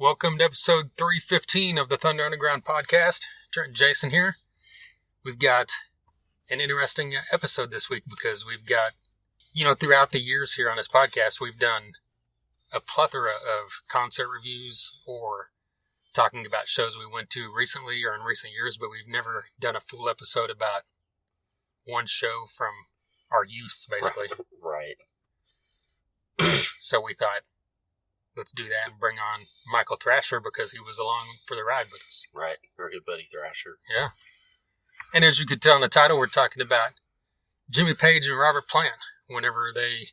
Welcome to episode 315 of the Thunder Underground podcast. Trent and Jason here. We've got an interesting episode this week because we've got, throughout the years here on this podcast, we've done a plethora of concert reviews or talking about shows we went to recently or in recent years, but we've never done a full episode about one show from our youth, basically. Right. So we thought, let's do that and bring on Michael Thrasher because he was along for the ride with us. Right. Our good buddy Thrasher. Yeah. And as you could tell in the title, we're talking about Jimmy Page and Robert Plant whenever they,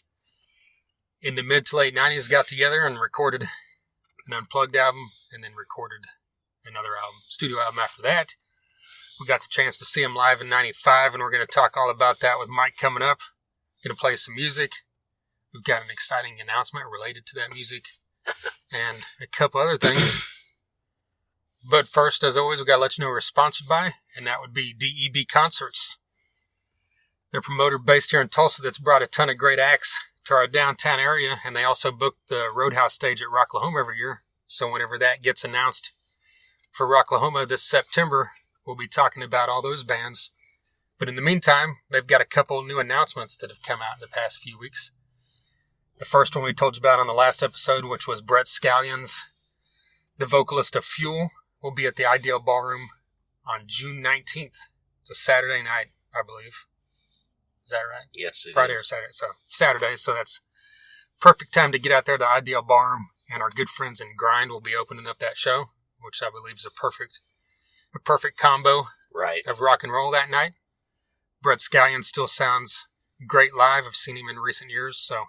in the mid to late 90s, got together and recorded an Unplugged album and then recorded another album, studio album after that. We got the chance to see them live in 95, and we're going to talk all about that with Mike coming up. Going to play some music. We've got an exciting announcement related to that music and a couple other things. But first, as always, we've got to let you know we're sponsored by, and that would be DEB Concerts. They're a promoter based here in Tulsa that's brought a ton of great acts to our downtown area, and they also book the Roadhouse stage at Rocklahoma every year. So whenever that gets announced for Rocklahoma this September, we'll be talking about all those bands. But in the meantime, they've got a couple new announcements that have come out in the past few weeks. The first one we told you about on the last episode, which was Brett Scallions, the vocalist of Fuel, will be at the Ideal Ballroom on June 19th. It's a Saturday night, I believe. Is that right? Yes, it Friday is. or Saturday. So Saturday, so that's perfect time to get out there to Ideal Ballroom, and our good friends in Grind will be opening up that show, which I believe is a perfect combo Right. of rock and roll that night. Brett Scallions still sounds great live. I've seen him in recent years, so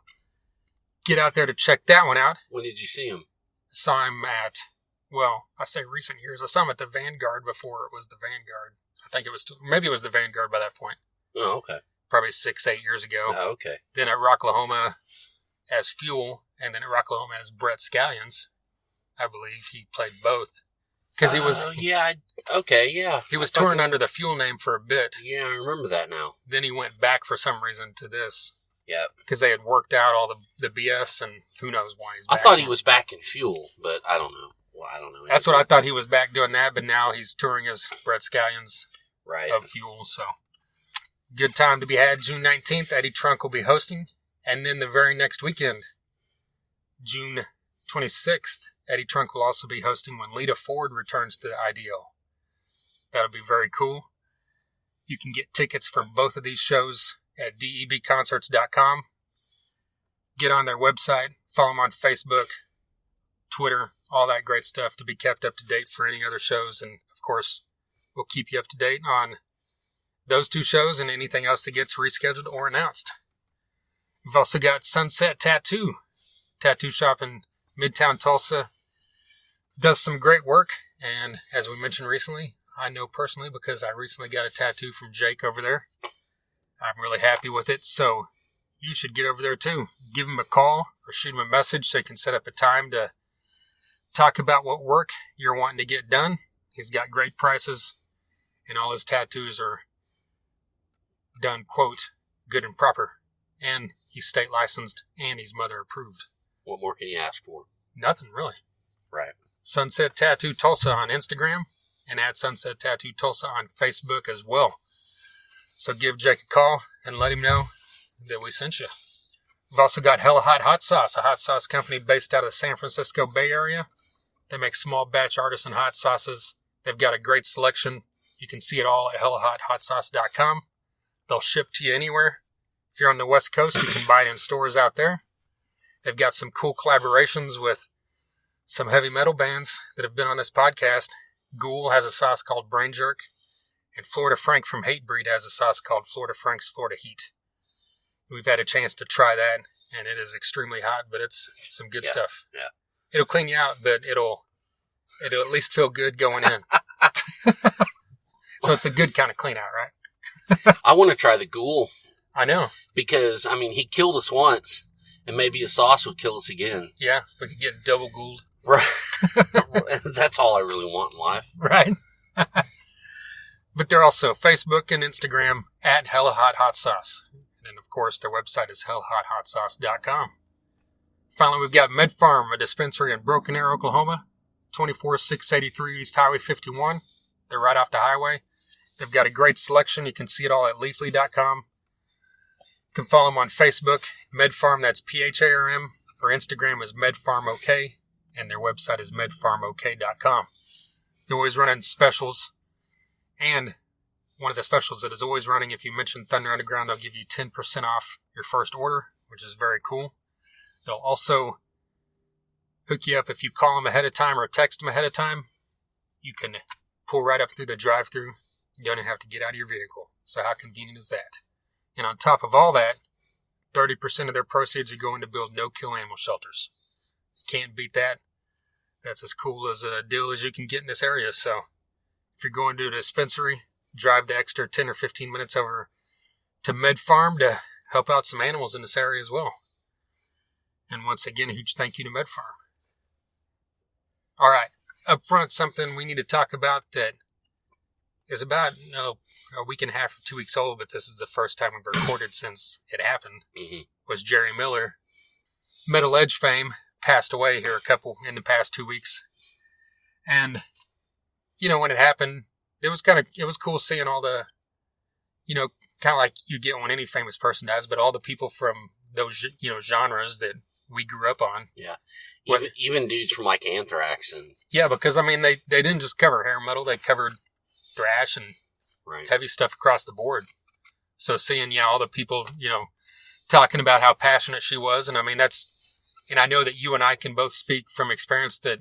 get out there to check that one out. When did you see him? I saw him at, I say recent years. I saw him at the Vanguard before it was the Vanguard. I think maybe it was the Vanguard by that point. Oh, okay. Probably 6-8 years ago. Oh, okay. Then at Rocklahoma as Fuel, and then at Rocklahoma as Brett Scallions. I believe he played both. Because he was... Okay, yeah. He was touring under the Fuel name for a bit. Yeah, I remember that now. Then he went back for some reason to this. Yeah. Because they had worked out all the BS, and who knows why he's back. I thought he was back in Fuel, but I don't know. Well, I don't know. That's what I thought he was back doing that, but now he's touring as Brett Scallions of Fuel, so... Good time to be had. June 19th, Eddie Trunk will be hosting. And then the very next weekend, June 26th, Eddie Trunk will also be hosting when Lita Ford returns to the Ideal. That'll be very cool. You can get tickets for both of these shows at debconcerts.com. Get on their website, follow them on Facebook, Twitter, all that great stuff to be kept up to date for any other shows. And, of course, we'll keep you up to date on those two shows and anything else that gets rescheduled or announced. We've also got Sunset Tattoo shop in Midtown Tulsa. Does some great work, and as we mentioned recently, I know personally because I recently got a tattoo from Jake over there. I'm really happy with it, so you should get over there too. Give him a call or shoot him a message so you can set up a time to talk about what work you're wanting to get done. He's got great prices, and all his tattoos are done, quote, good and proper. And he's state licensed and he's mother approved. What more can you ask for? Nothing, really. Right. Sunset Tattoo Tulsa on Instagram and at Sunset Tattoo Tulsa on Facebook as well. So give Jake a call and let him know that we sent you. We've also got Hella Hot Sauce, a hot sauce company based out of the San Francisco Bay Area. They make small batch artisan hot sauces. They've got a great selection. You can see it all at hellahotsauce.com. They'll ship to you anywhere. If you're on the West Coast, you can buy it in stores out there. They've got some cool collaborations with some heavy metal bands that have been on this podcast. Ghoul has a sauce called Brain Jerk, and Florida Frank from Hatebreed has a sauce called Florida Frank's Florida Heat. We've had a chance to try that, and it is extremely hot, but it's some good stuff. Yeah. It'll clean you out, but it'll at least feel good going in. So it's a good kind of clean out, right? I want to try the Ghoul. I know. Because, he killed us once, and maybe a sauce would kill us again. Yeah, we could get double Gould. Right. That's all I really want in life. Right. But they're also Facebook and Instagram at Hella Hot Sauce. And, of course, their website is hellahotsauce.com. Finally, we've got MedFarm, a dispensary in Broken Arrow, Oklahoma. 24683 East Highway 51. They're right off the highway. They've got a great selection. You can see it all at leafly.com. You can follow them on Facebook, MedFarm, that's PHARM. Or Instagram is MedFarmOK. And their website is medfarmok.com. They're always running specials. And one of the specials that is always running, if you mention Thunder Underground, they'll give you 10% off your first order, which is very cool. They'll also hook you up if you call them ahead of time or text them ahead of time. You can pull right up through the drive-thru. You don't even have to get out of your vehicle. So how convenient is that? And on top of all that, 30% of their proceeds are going to build no-kill animal shelters. Can't beat that. That's as cool as a deal as you can get in this area. So if you're going to a dispensary, drive the extra 10 or 15 minutes over to MedFarm to help out some animals in this area as well. And once again, a huge thank you to MedFarm. All right, up front, something we need to talk about that is about a week and a half or 2 weeks old, but this is the first time we've recorded since it happened, was Jerry Miller. Metal Edge fame passed away here in the past 2 weeks. And, when it happened, it was cool seeing all the, kind of like you get when any famous person dies, but all the people from those, genres that we grew up on. Yeah. Even dudes from like Anthrax and. Yeah, because they didn't just cover hair metal, they covered thrash and heavy stuff across the board. So seeing, all the people, talking about how passionate she was. And and I know that you and I can both speak from experience that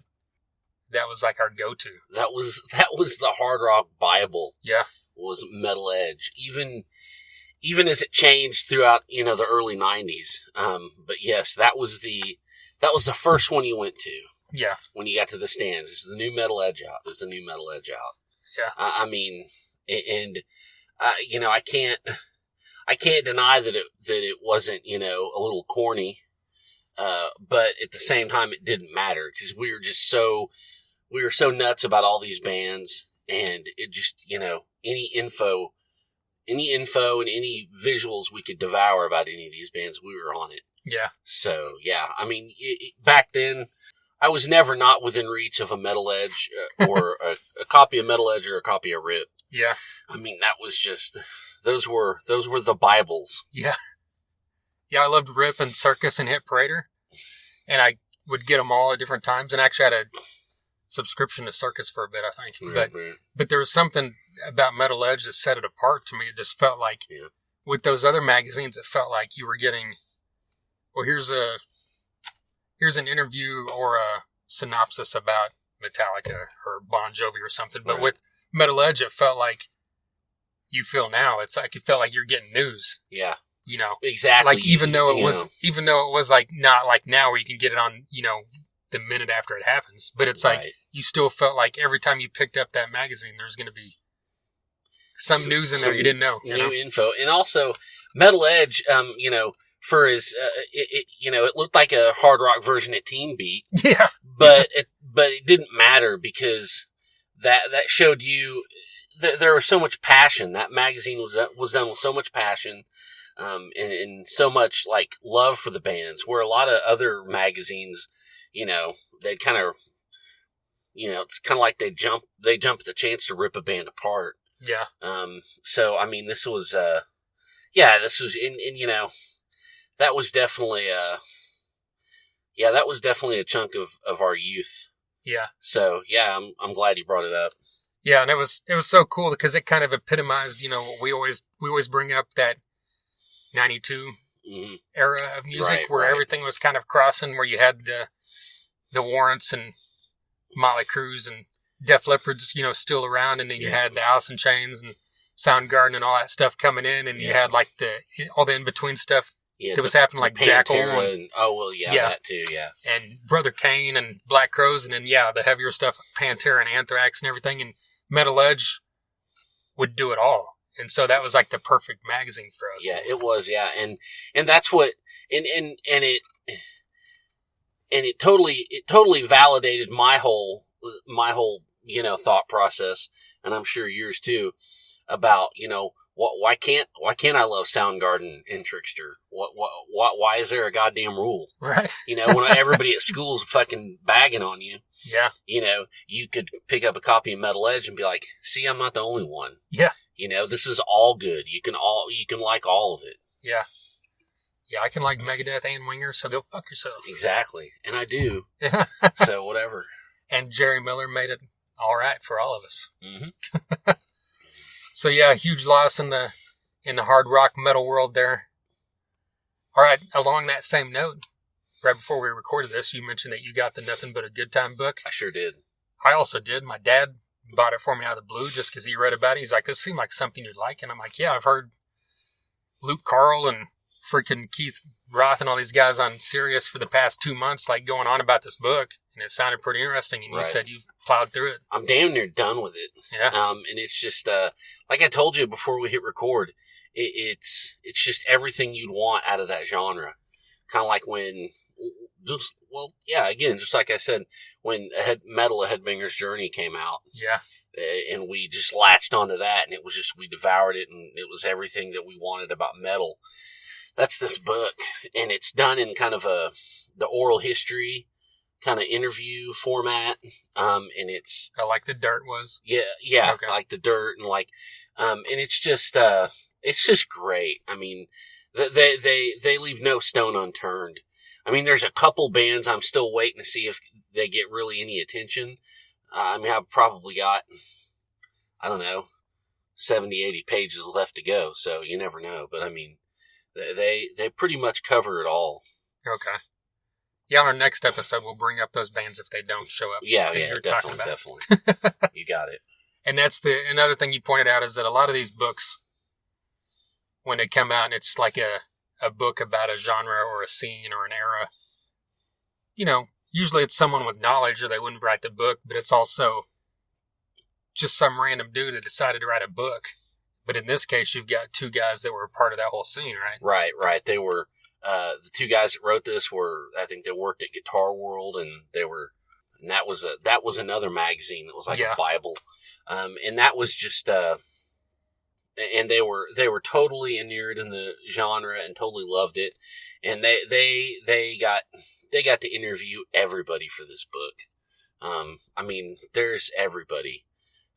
was like our go-to. That was the hard rock Bible. Yeah. Was Metal Edge. Even as it changed throughout, the early 90s. But yes, that was the first one you went to. Yeah. When you got to the stands. It's the new Metal Edge out. Yeah. I can't deny that it wasn't, a little corny. But at the same time, it didn't matter because we were so nuts about all these bands, and it just, any info and any visuals we could devour about any of these bands, we were on it. Yeah. So, yeah, back then, I was never not within reach of a Metal Edge or a copy of Metal Edge or a copy of Rip. Yeah. That was just, those were the Bibles. Yeah. Yeah, I loved Rip and Circus and Hit Parader, and I would get them all at different times, and actually had a subscription to Circus for a bit, I think. But there was something about Metal Edge that set it apart to me. It just felt like, with those other magazines, it felt like you were getting, well, here's an interview or a synopsis about Metallica or Bon Jovi or something. But with Metal Edge, it felt like you feel now. It's like it felt like you're getting news. Yeah. Exactly. Like even though it was like not like now where you can get it on, the minute after it happens, but it's like you still felt like every time you picked up that magazine, there's going to be some news in there you didn't know. New info. And also Metal Edge, for his, it looked like a hard rock version of Teen Beat. Yeah. But it didn't matter because that showed you there was so much passion. That magazine was done with so much passion. And so much like love for the bands, where a lot of other magazines, they'd kind of, it's kind of like they jump at the chance to rip a band apart. Yeah. So this was, that was definitely, a chunk of our youth. Yeah. So yeah, I'm glad you brought it up. Yeah, and it was so cool because it kind of epitomized, what we always bring up, that 92 era of music where everything was kind of crossing, where you had the Warrants and Motley Crue and Def Leppard's, still around, and then you had the Alice in Chains and Soundgarden and all that stuff coming in, and you had like all the in-between stuff that was happening, like Jackal and that too, and Brother Kane and Black Crowes, and then the heavier stuff, Pantera and Anthrax and everything, and Metal Edge would do it all. And so that was like the perfect magazine for us. Yeah, it was. Yeah. And that's what, and it totally validated my whole, thought process. And I'm sure yours too, about, why can't I love Soundgarden and Trickster? Why is there a goddamn rule? Right. When everybody at school's fucking bagging on you. Yeah. You know, you could pick up a copy of Metal Edge and be like, see, I'm not the only one. Yeah. You know, this is all good. You can like all of it. Yeah. Yeah, I can like Megadeth and Winger, so go fuck yourself. Exactly. And I do. Yeah. So whatever. And Jerry Miller made it all right for all of us. Mm-hmm. So yeah, huge loss in the hard rock metal world there. All right, along that same note, right before we recorded this, you mentioned that you got the Nothing But a Good Time book. I sure did. I also did. My dad bought it for me out of the blue just because he read about it. He's like, this seemed like something you'd like. And I'm like, yeah, I've heard Luke Carl and freaking Keith Roth and all these guys on Sirius for the past 2 months, like going on about this book. And it sounded pretty interesting. And you said you've plowed through it. I'm damn near done with it. Yeah. And it's just, like I told you before we hit record, it's just everything you'd want out of that genre. Kind of like when, just like I said, when A Headbanger's Journey came out. Yeah. And we just latched onto that, and it was just, we devoured it, and it was everything that we wanted about metal. That's this book, and it's done in kind of the oral history kind of interview format, and it's... like The Dirt was? Yeah, okay. Like The Dirt, and and it's just great. I mean, they leave no stone unturned. I mean, there's a couple bands I'm still waiting to see if they get really any attention. I mean, I've probably got, I don't know, 70, 80 pages left to go, so you never know. But I mean, they pretty much cover it all. Okay. Yeah, on our next episode, we'll bring up those bands if they don't show up. Yeah, definitely. You got it. And that's another thing you pointed out is that a lot of these books, when they come out and it's like a book about a genre or a scene or an era, you know, usually it's someone with knowledge or they wouldn't write the book, but it's also just some random dude that decided to write a book. But in this case, you've got two guys that were a part of that whole scene, right? Right. They were, the two guys that wrote this were, I think they worked at Guitar World, and that was another magazine that was like a Bible. And that was just, and they were totally inured in the genre and totally loved it. And they got to interview everybody for this book. I mean, there's everybody.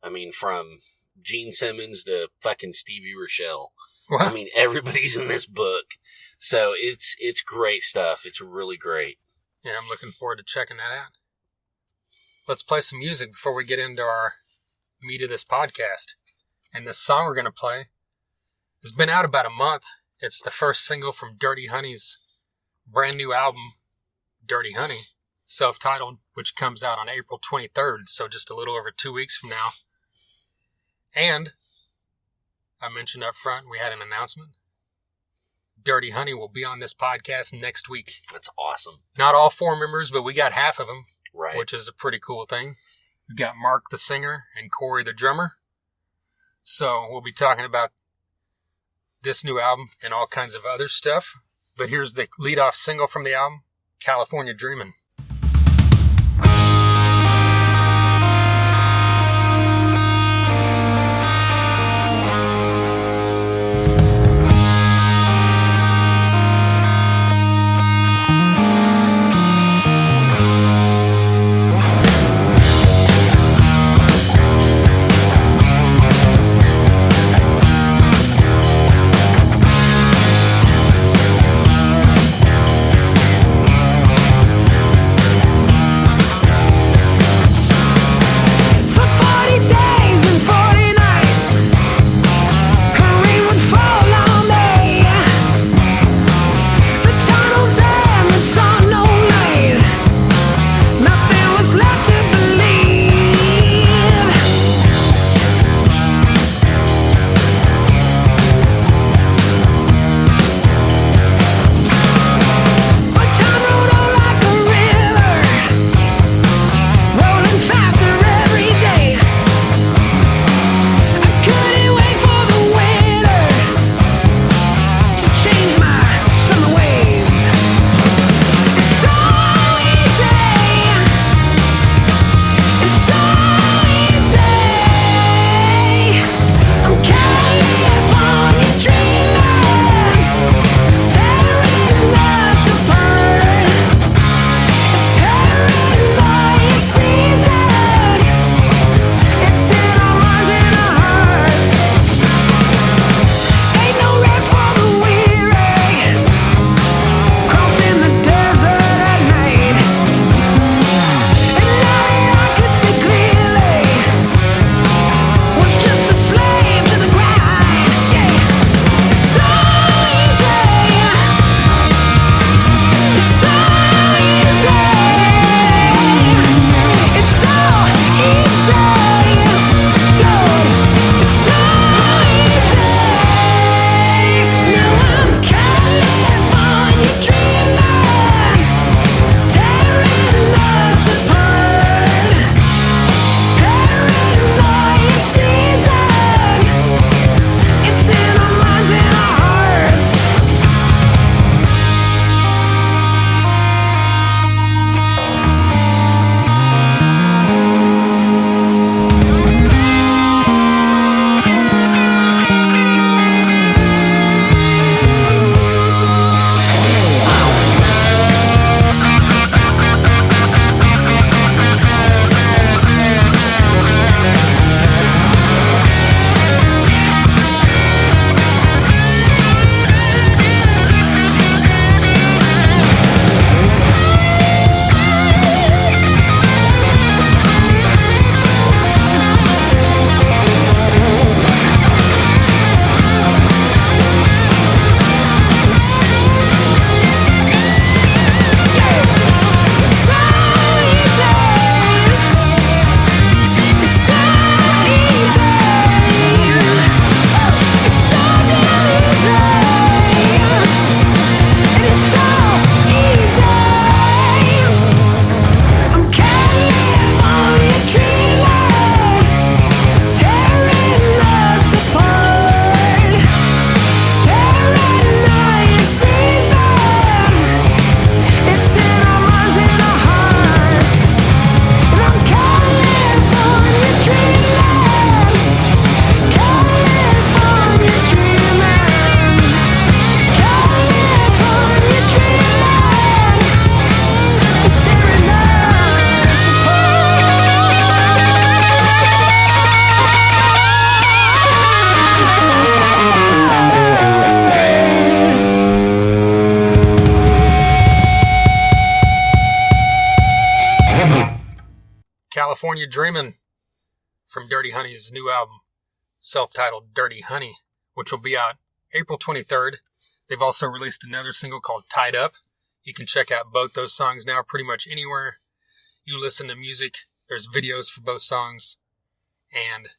I mean, from Gene Simmons to fucking Stevie Rochelle. What? I mean, everybody's in this book. So it's great stuff. It's really great. Yeah, I'm looking forward to checking that out. Let's play some music before we get into our meat of this podcast. And the song we're going to play has been out about a month. It's the first single from Dirty Honey's brand new album, Dirty Honey, self-titled, which comes out on April 23rd, so just a little over 2 weeks from now. And I mentioned up front, we had an announcement. Dirty Honey will be on this podcast next week. That's awesome. Not all 4 members, but we got half of them, right? Which is a pretty cool thing. We got Mark the singer and Corey the drummer. So we'll be talking about this new album and all kinds of other stuff. But here's the lead-off single from the album, California Dreamin'. California Dreamin' from Dirty Honey's new album, self-titled Dirty Honey, which will be out April 23rd. They've also released another single called Tied Up. You can check out both those songs now pretty much anywhere you listen to music. There's videos for both songs. And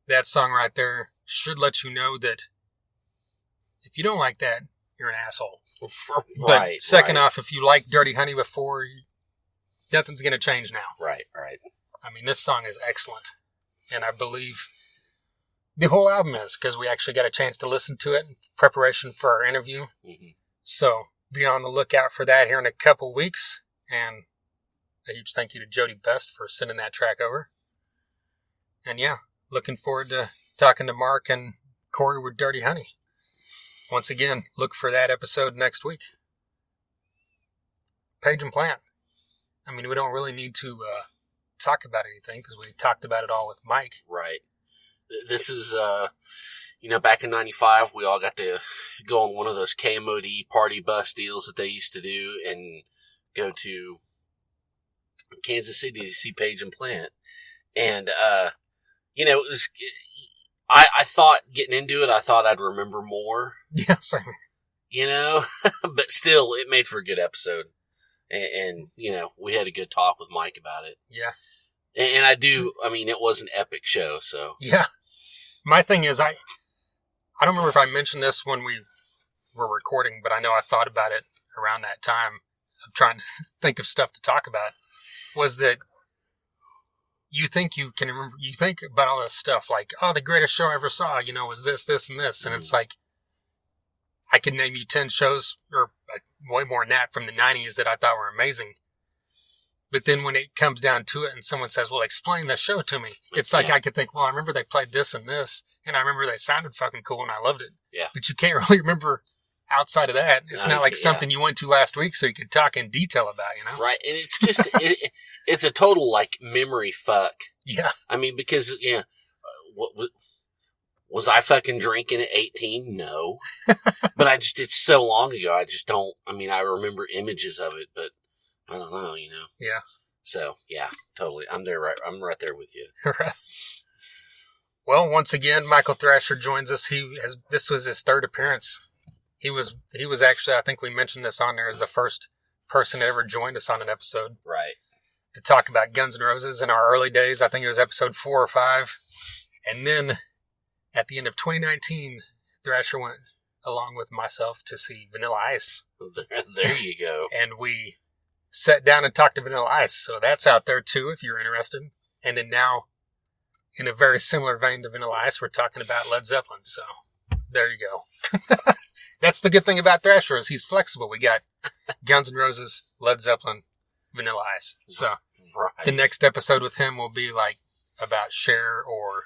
that song right there should let you know that if you don't like that, you're an asshole. But second off, if you like Dirty Honey before, nothing's going to change now. Right. I mean, this song is excellent. And I believe the whole album is, because we actually got a chance to listen to it in preparation for our interview. Mm-hmm. So be on the lookout for that here in a couple weeks. And a huge thank you to Jody Best for sending that track over. And yeah, looking forward to talking to Mark and Corey with Dirty Honey. Once again, look for that episode next week. Page and Plant. I mean, we don't really need to talk about anything because we talked about it all with Mike. Right. This is, back in 95, we all got to go on one of those KMOD party bus deals that they used to do and go to Kansas City to see Page and Plant. And, it was, I thought getting into it, I thought I'd remember more. Yeah, same. But still, it made for a good episode. And we had a good talk with Mike about it. Yeah. And it was an epic show, so. Yeah. My thing is, I don't remember if I mentioned this when we were recording, but I know I thought about it around that time of trying to think of stuff to talk about, was that you think you can remember, you think about all this stuff like, oh, the greatest show I ever saw, was this, this, and this. And it's like, I could name you 10 shows, or way more than that, from the 90s that I thought were amazing. But then when it comes down to it and someone says, well, explain the show to me, it's like I could think, well, I remember they played this and this, and I remember they sounded fucking cool and I loved it. Yeah. But you can't really remember outside of that. It's not like something you went to last week so you could talk in detail about, Right. And it's just, it's a total, memory fuck. Yeah. I mean, because, was I fucking drinking at 18? No. But it's so long ago, I just don't, I remember images of it, but I don't know, Yeah. So, yeah, totally. I'm right there with you. Right. Well, once again, Michael Thrasher joins us. This was his third appearance. He was actually, I think we mentioned this on there, as the first person that ever joined us on an episode. Right. To talk about Guns N' Roses in our early days. I think it was episode 4 or 5. And then at the end of 2019, Thrasher went along with myself to see Vanilla Ice. There you go. And we sat down and talked to Vanilla Ice. So that's out there too, if you're interested. And then now, in a very similar vein to Vanilla Ice, we're talking about Led Zeppelin. So there you go. That's the good thing about Thrasher, is he's flexible. We got Guns N' Roses, Led Zeppelin, Vanilla Ice. So The next episode with him will be about Cher, or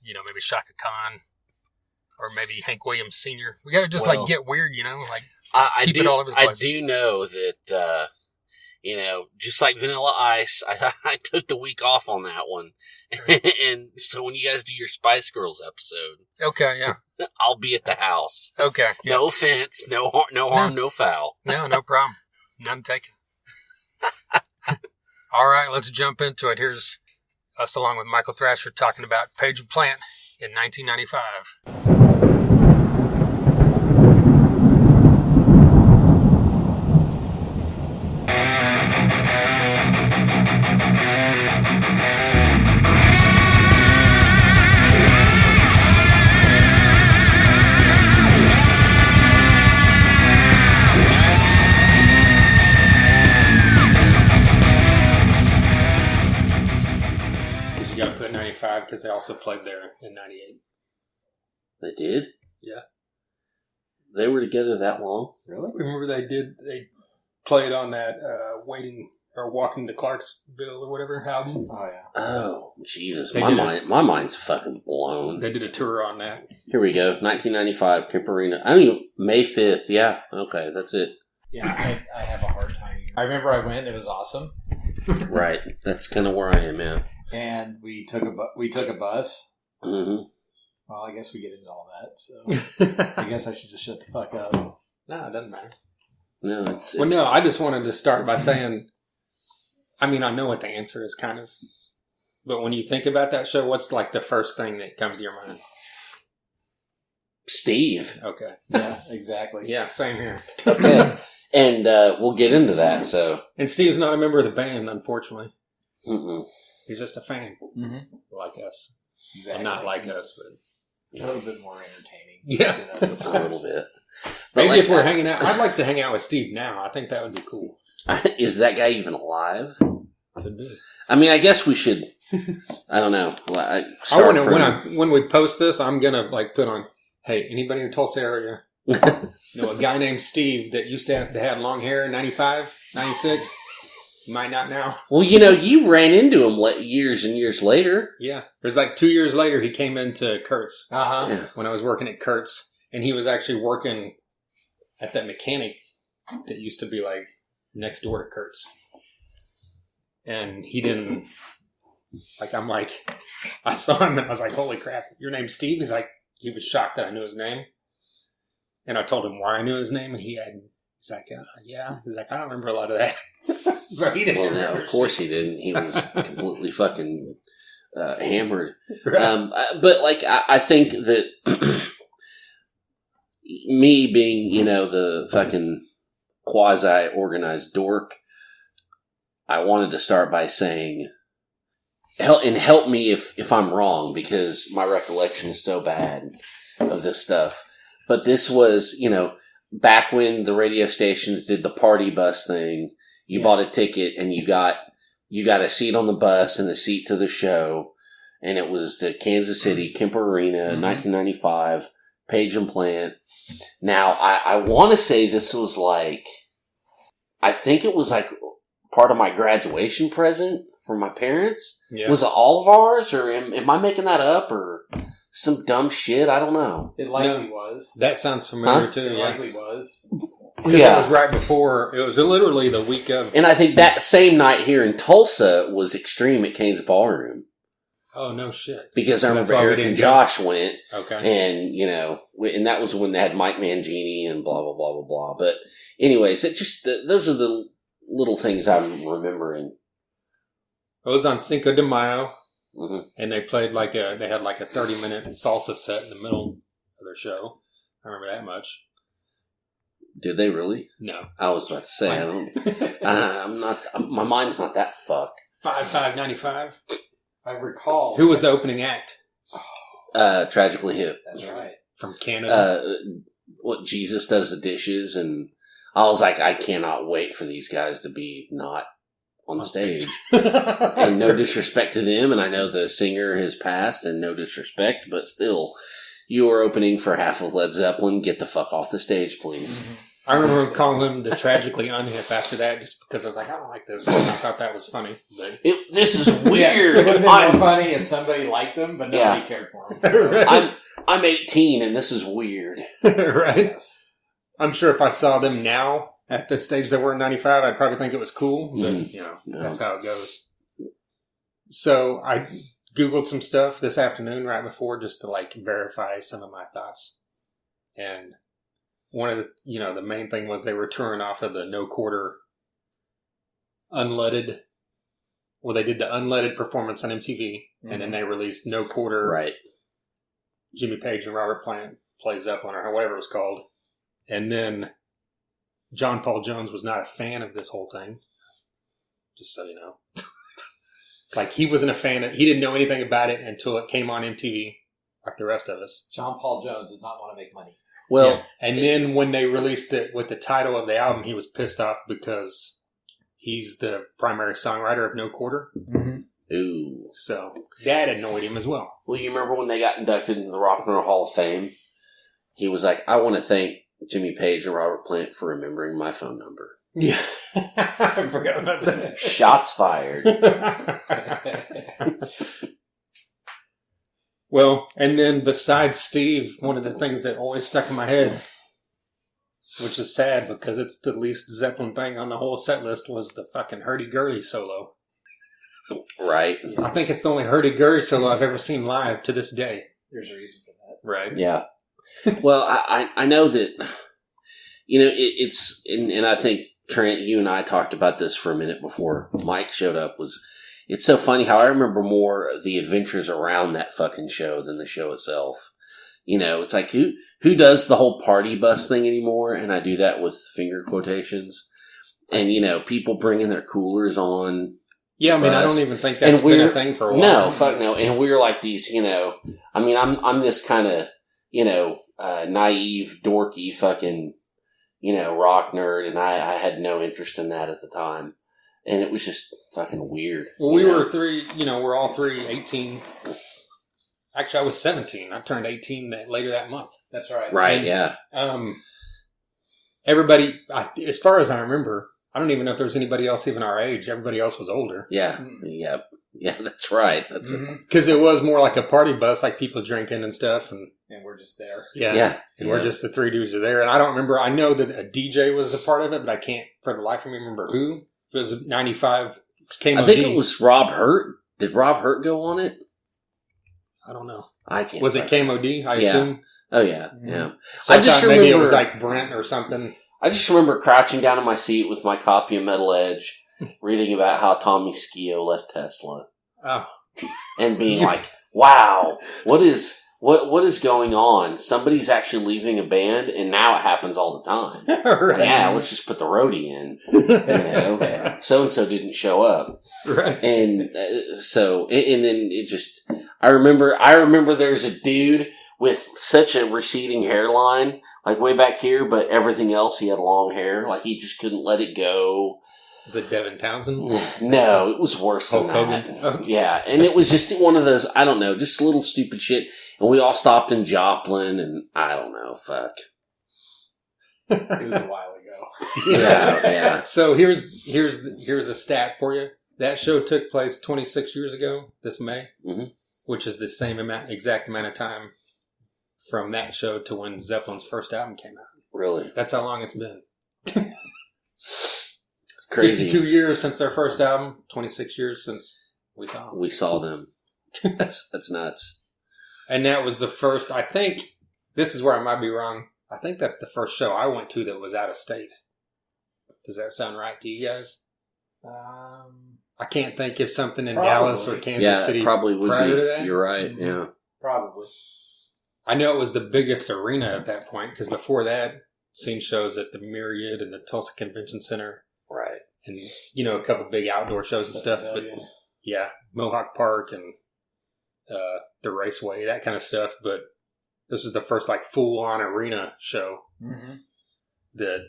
maybe Shaka Khan, or maybe Hank Williams Sr. We got to just get weird, keep it all over the place. I do know that, just like Vanilla Ice, I took the week off on that one. And so when you guys do your Spice Girls episode. Okay, yeah. I'll be at the house. Okay. Yeah. No offense, no harm, no foul. No problem. None taken. All right, let's jump into it. Here's us along with Michael Thrasher talking about Page and Plant in 1995. Because they also played there in 98. They did? Yeah. They were together that long? Really? Remember they played on that Walking to Clarksville or whatever album. Oh, yeah. Oh, Jesus. My mind's fucking blown. They did a tour on that. Here we go. 1995, Kemp Arena. May 5th. Yeah. Okay, that's it. Yeah, I have a hard time. I remember I went. It was awesome. Right. That's kind of where I am, man. And we took a bus. Mm-hmm. Well, I guess we get into all that, so I guess I should just shut the fuck up. No, it doesn't matter. No, it's I just wanted to start by saying, I know what the answer is, kind of. But when you think about that show, what's like the first thing that comes to your mind? Steve. Okay. Yeah, exactly. Yeah, same here. Okay. And we'll get into that. So, And Steve's not a member of the band, unfortunately. mm-mm. He's just a fan, like us. Exactly. Well, not like us, but a little bit more entertaining. Yeah. than us, A of little course. bit. But maybe like, if we're hanging out, I'd like to hang out with Steve now. I think that would be cool. is that guy even alive? Could be. I mean, I guess we should. I don't know. I want to when we post this, I'm gonna like put on. Hey, anybody in the Tulsa area know a guy named Steve that used to have that had long hair, 95, 96? You might not now. Well, you ran into him years and years later. Yeah, it was like 2 years later. He came into Kurt's Yeah. when I was working at Kurt's, and he was actually working at that mechanic that used to be like next door to Kurt's. And he didn't, like, I'm like, I saw him and I was like, holy crap, your name's Steve? He's like, he was shocked that I knew his name. And I told him why I knew his name, and he's like, yeah. He's like, I don't remember a lot of that. So he didn't Well, no, remember. of course he didn't. He was completely fucking hammered. Right. But, like, I think that me being, the fucking quasi-organized dork, I wanted to start by saying, help me if I'm wrong, because my recollection is so bad of this stuff. But this was, back when the radio stations did the party bus thing. You Yes. bought a ticket and you got a seat on the bus and a seat to the show, and it was the Kansas City Kemper Arena, 1995, Page and Plant. Now, I want to say this was like, I think it was like part of my graduation present from my parents. Yeah. Was it all of ours, or am I making that up, or some dumb shit? I don't know. It likely was. That sounds familiar Huh? too. It Yeah. likely was. Because that was right before. It was literally the week of. And I think that same night here in Tulsa was Extreme at Kane's Ballroom. Oh no shit! Because So I that's remember why we Eric didn't and go. Josh went, Okay. and and that was when they had Mike Mangini and blah blah blah blah blah. But anyways, it just those are the little things I'm remembering. It was on Cinco de Mayo, Mm-hmm. and they played they had like a 30-minute salsa set in the middle of their show. I remember that much. Did they really? No. I was about to say I don't. I'm not. My mind's not that fucked. 5.95. I recall. Who was the opening act Tragically Hip. That's right. from Canada? What Jesus does the dishes, and I was like, I cannot wait for these guys to be not on stage. And no disrespect to them, and I know the singer has passed, and no disrespect, but still, you are opening for half of Led Zeppelin. Get the fuck off the stage, please. I remember calling him the Tragically Unhip after that, just because I was like, I don't like this. And I thought that was funny. But This is Yeah, weird. it would have been more funny if somebody liked them, but nobody Yeah. cared for them. I'm 18, and this is weird. right? Yes. I'm sure if I saw them now at the stage they were in 95, I'd probably think it was cool. But, that's how it goes. So I Googled some stuff this afternoon right before just to verify some of my thoughts. And one of the, the main thing was they were touring off of the No Quarter unleaded. Well, they did the unleaded performance on MTV, and then they released No Quarter. Right. Jimmy Page and Robert Plant plays Zeppelin or whatever it was called. And then John Paul Jones was not a fan of this whole thing. Just so you know. He wasn't a fan he didn't know anything about it until it came on MTV, like the rest of us. John Paul Jones does not want to make money. Well, Yeah. And then when they released it with the title of the album, he was pissed off because he's the primary songwriter of No Quarter. ooh. So that annoyed him as well. Well, you remember when they got inducted into the Rock and Roll Hall of Fame? He was like, I want to thank Jimmy Page and Robert Plant for remembering my phone number. Yeah. I forgot about that. Shots fired. Well, and then besides Steve, one of the things that always stuck in my head, which is sad because it's the least Zeppelin thing on the whole set list, was the fucking hurdy-gurdy solo. Right. I think it's the only hurdy-gurdy solo I've ever seen live to this day. There's a reason for that. Right. Yeah. Well, I know that, it's, and I think Trent, you and I talked about this for a minute before Mike showed up, it's so funny how I remember more of the adventures around that fucking show than the show itself. You know, it's like, who does the whole party bus thing anymore? And I do that with finger quotations. And, you know, people bringing their coolers on. Yeah, I mean, I don't even think that's been a thing for a while. No, fuck no. And we're like these, you know, I mean, I'm this kind of, you know, naive, dorky fucking, you know, rock nerd. And I had no interest in that at the time. And it was just fucking weird. Well, we're all three 18. Actually, I was 17. I turned 18 later that month. That's right. Right, and, yeah. Everybody, as far as I remember, I don't even know if there was anybody else even our age. Everybody else was older. Yeah, yeah, that's right. That's because it was more like a party bus, like people drinking and stuff, and we're just there. Yeah, and we're just the three dudes are there. And I don't remember. I know that a DJ was a part of it, but I can't for the life of me remember who. It was 95. KMOD. I think it was Rob Hurt. Did Rob Hurt go on it? I don't know. I can't. Was it KMOD? I assume. Oh yeah, yeah. So I just remember maybe it was like Brent or something. I just remember crouching down in my seat with my copy of Metal Edge, reading about how Tommy Skeoch left Tesla, and being like, "Wow, what is going on? Somebody's actually leaving a band, and now it happens all the time. Right. Yeah, let's just put the roadie in. You know, so and so didn't show up, right? And and then it just, I remember there's a dude with such a receding hairline, like way back here, but everything else he had long hair, like he just couldn't let it go. Is it Devin Townsend? No, it was worse than that. Okay. Yeah, and it was just one of those, I don't know, just little stupid shit. And we all stopped in Joplin, and I don't know, fuck. It was a while ago. Yeah. So here's a stat for you. That show took place 26 years ago, this May, which is the same exact amount of time from that show to when Zeppelin's first album came out. Really? That's how long it's been. Crazy. 52 years since their first album, 26 years since we saw them. That's nuts. And that was the first, I think, this is where I might be wrong, I think that's the first show I went to that was out of state. Does that sound right to you guys? I can't think of something in Dallas or Kansas City. Yeah, probably would prior be. To that. You're right, yeah. Probably. I know it was the biggest arena at that point, because before that, seen shows at the Myriad and the Tulsa Convention Center. Right. And, you know, a couple big outdoor shows and stuff. But, yeah, Mohawk Park and the Raceway, that kind of stuff. But this was the first, like, full-on arena show that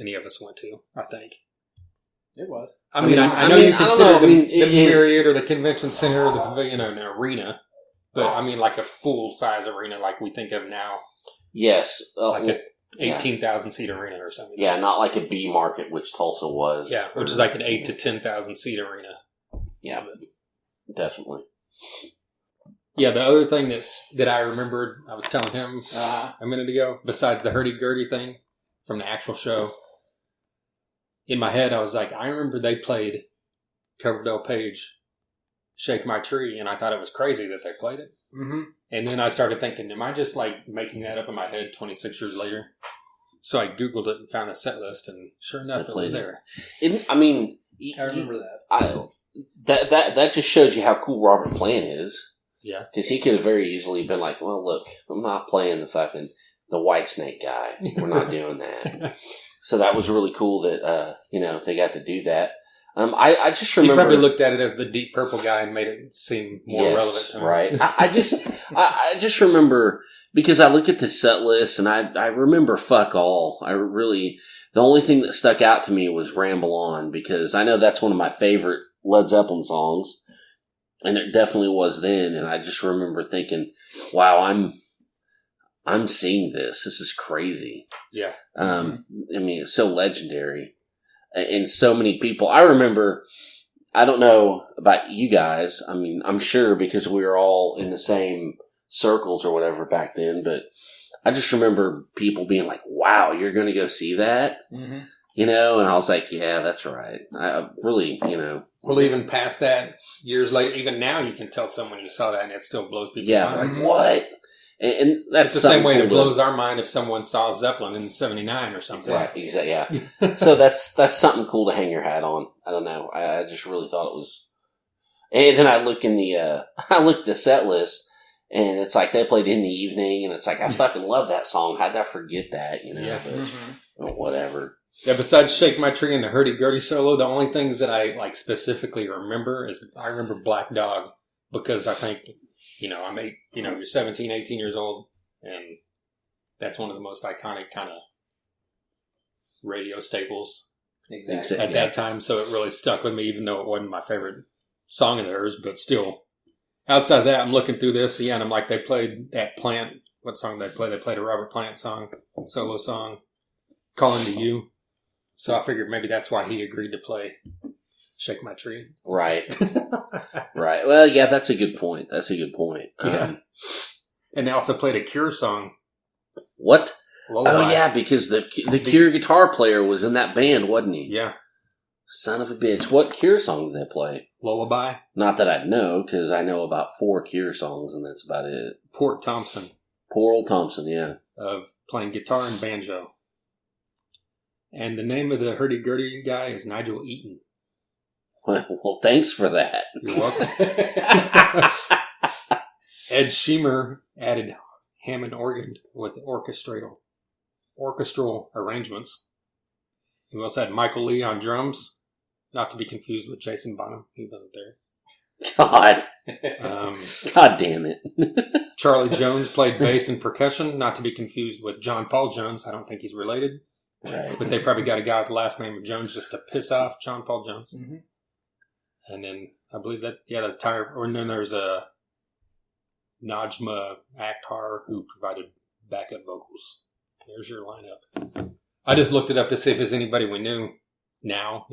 any of us went to, I think. It was. I mean, I know you consider the Myriad or the Convention Center or the Pavilion an arena. But, I mean, like a full-size arena like we think of now. Yes. Like a 18,000-seat arena or something. Yeah, not like a B market, which Tulsa was. Yeah, which is like an 8 to 10,000-seat arena. Yeah, definitely. Yeah, the other thing that I remembered, I was telling him a minute ago, besides the hurdy-gurdy thing from the actual show, in my head I was like, I remember they played Coverdale Page, Shake My Tree, and I thought it was crazy that they played it. Mm-hmm. And then I started thinking, am I just like making that up in my head 26 years later? So I Googled it and found a set list, and sure enough, it was there. I mean, I remember that. That just shows you how cool Robert Plant is. Yeah. Because he could have very easily been like, well, look, I'm not playing the Whitesnake guy. We're not doing that. So that was really cool that, they got to do that. I just remember. He probably looked at it as the Deep Purple guy and made it seem more relevant to him. Right. I just remember, because I look at the set list and I remember fuck all. The only thing that stuck out to me was Ramble On, because I know that's one of my favorite Led Zeppelin songs. And it definitely was then. And I just remember thinking, wow, I'm seeing this. This is crazy. Yeah. I mean, it's so legendary. And so many people. I remember, I don't know about you guys. I mean, I'm sure because we were all in the same circles or whatever back then, but I just remember people being like, wow, you're going to go see that? Mm-hmm. You know? And I was like, yeah, that's right. I really, Well, even past that, years later, even now you can tell someone you saw that and it still blows people's minds. Like, what? And that's it's the same way that blows our mind if someone saw Zeppelin in '79 or something. Right, exactly. Yeah. So that's something cool to hang your hat on. I don't know. I just really thought it was. And then I look at the set list, and it's like they played In the Evening, and it's like I fucking love that song. How'd I forget that? Yeah. But whatever. Yeah, besides Shake My Tree and the hurdy-gurdy solo, the only things that I like specifically remember is I remember Black Dog because I think, you're 17, 18 years old, and that's one of the most iconic kind of radio staples at that time. So it really stuck with me, even though it wasn't my favorite song of theirs, but still. Outside of that, I'm looking through this, and I'm like, they played that Plant. What song did they play? They played a Robert Plant song, solo song, Calling to You. So I figured maybe that's why he agreed to play Shake My Tree. Right. Right. Well, yeah, that's a good point. Yeah. And they also played a Cure song. What? Lullaby. Oh, yeah, because the Cure guitar player was in that band, wasn't he? Yeah. Son of a bitch. What Cure song did they play? Lullaby. Not that I'd know, because I know about 4 Cure songs, and that's about it. Poor old Thompson, yeah. Of playing guitar and banjo. And the name of the hurdy-gurdy guy is Nigel Eaton. Well, thanks for that. You're welcome. Ed Sheemer added Hammond organ with orchestral arrangements. We also had Michael Lee on drums, not to be confused with Jason Bonham. He wasn't there. God. God damn it. Charlie Jones played bass and percussion, not to be confused with John Paul Jones. I don't think he's related. Right. But they probably got a guy with the last name of Jones just to piss off John Paul Jones. Mm-hmm. And then I believe that's Tyre. And then there's a Najma Akhtar who provided backup vocals. There's your lineup. I just looked it up to see if there's anybody we knew now,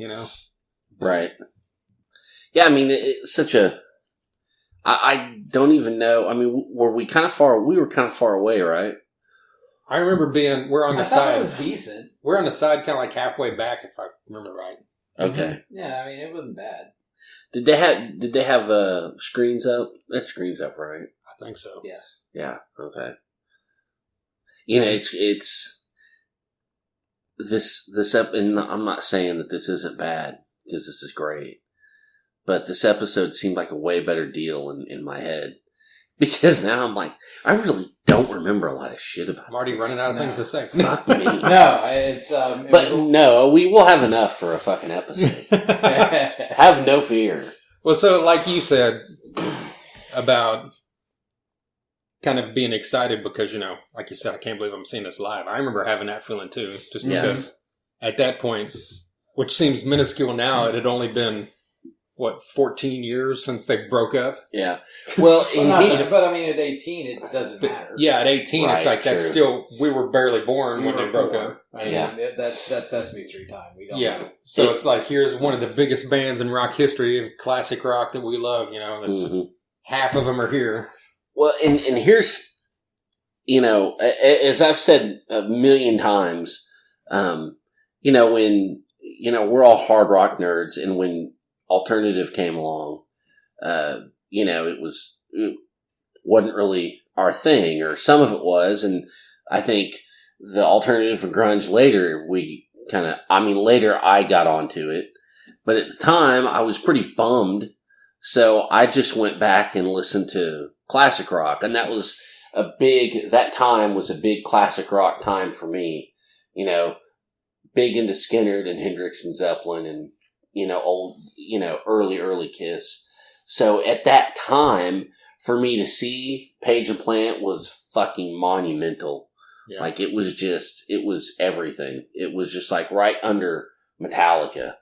Right. Yeah, I mean, it's such a... I don't even know. I mean, were we kind of far... We were kind of far away, right? I remember we're on the side. It was decent. We're on the side kind of like halfway back, if I remember right. Okay. Yeah, I mean, it wasn't bad. Did they have screens up? That screen's up, right? I think so. Yes. Yeah. Okay. It's this up, and I'm not saying that this isn't bad because this is great, but this episode seemed like a way better deal in my head because now I'm like, I really don't remember a lot of shit about. I'm already running out of things to say. Fuck me. No, it's no, we will have enough for a fucking episode. Have no fear. Well, so like you said about kind of being excited because, like you said, I can't believe I'm seeing this live. I remember having that feeling too, just because at that point, which seems minuscule now, it had only been, 14 years since they broke up? Yeah. Well, but I mean, at 18, it doesn't matter. Yeah, at 18, right, it's like true. That's still, we were barely born when they broke up. I mean, that's Sesame Street time. We don't know. So it's like, here's one of the biggest bands in rock history, of classic rock that we love, that's half of them are here. Well, and here's, as I've said a million times, when, we're all hard rock nerds, and when alternative came along, it wasn't really our thing, or some of it was, and I think the alternative and grunge later, later I got onto it, but at the time I was pretty bummed, so I just went back and listened to classic rock, and that time was a big classic rock time for me, big into Skynyrd and Hendrix and Zeppelin and, old, early Kiss. So at that time, for me to see Page and Plant was fucking monumental. Yeah. Like it was everything. It was just like right under Metallica,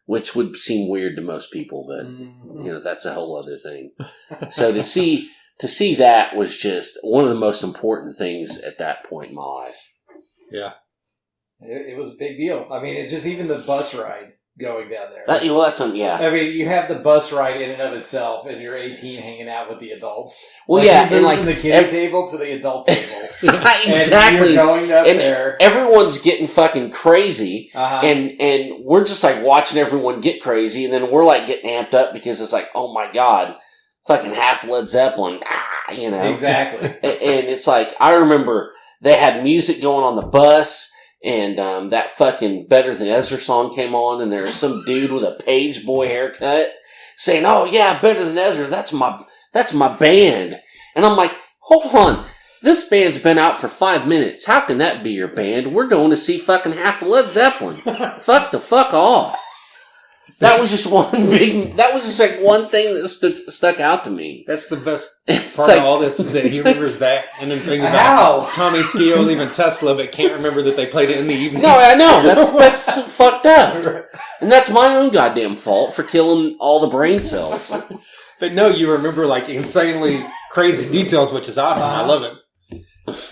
which would seem weird to most people, but that's a whole other thing. So to see that was just one of the most important things at that point in my life. Yeah. It was a big deal. I mean, even the bus ride going down there. I mean, you have the bus ride in and of itself, and you're 18 hanging out with the adults. Well, from the kiddie table to the adult table. Exactly. And you're going up there. Everyone's getting fucking crazy, uh-huh. and we're just like watching everyone get crazy, and then we're like getting amped up because it's like, oh my god, fucking half Led Zeppelin, Exactly. And it's like, I remember they had music going on the bus. And that fucking Better Than Ezra song came on, and there was some dude with a page boy haircut saying, "Oh yeah, Better Than Ezra. That's my band." And I'm like, hold on. This band's been out for 5 minutes. How can that be your band? We're going to see fucking half of Led Zeppelin. Fuck the fuck off. That was just one thing that stuck out to me. That's the best part of all this is that he remembers that and then thinking about Tommy Steele leaving Tesla but can't remember that they played it in the evening. No, I know. That's fucked up. And that's my own goddamn fault for killing all the brain cells. But no, you remember like insanely crazy details, which is awesome. I love it.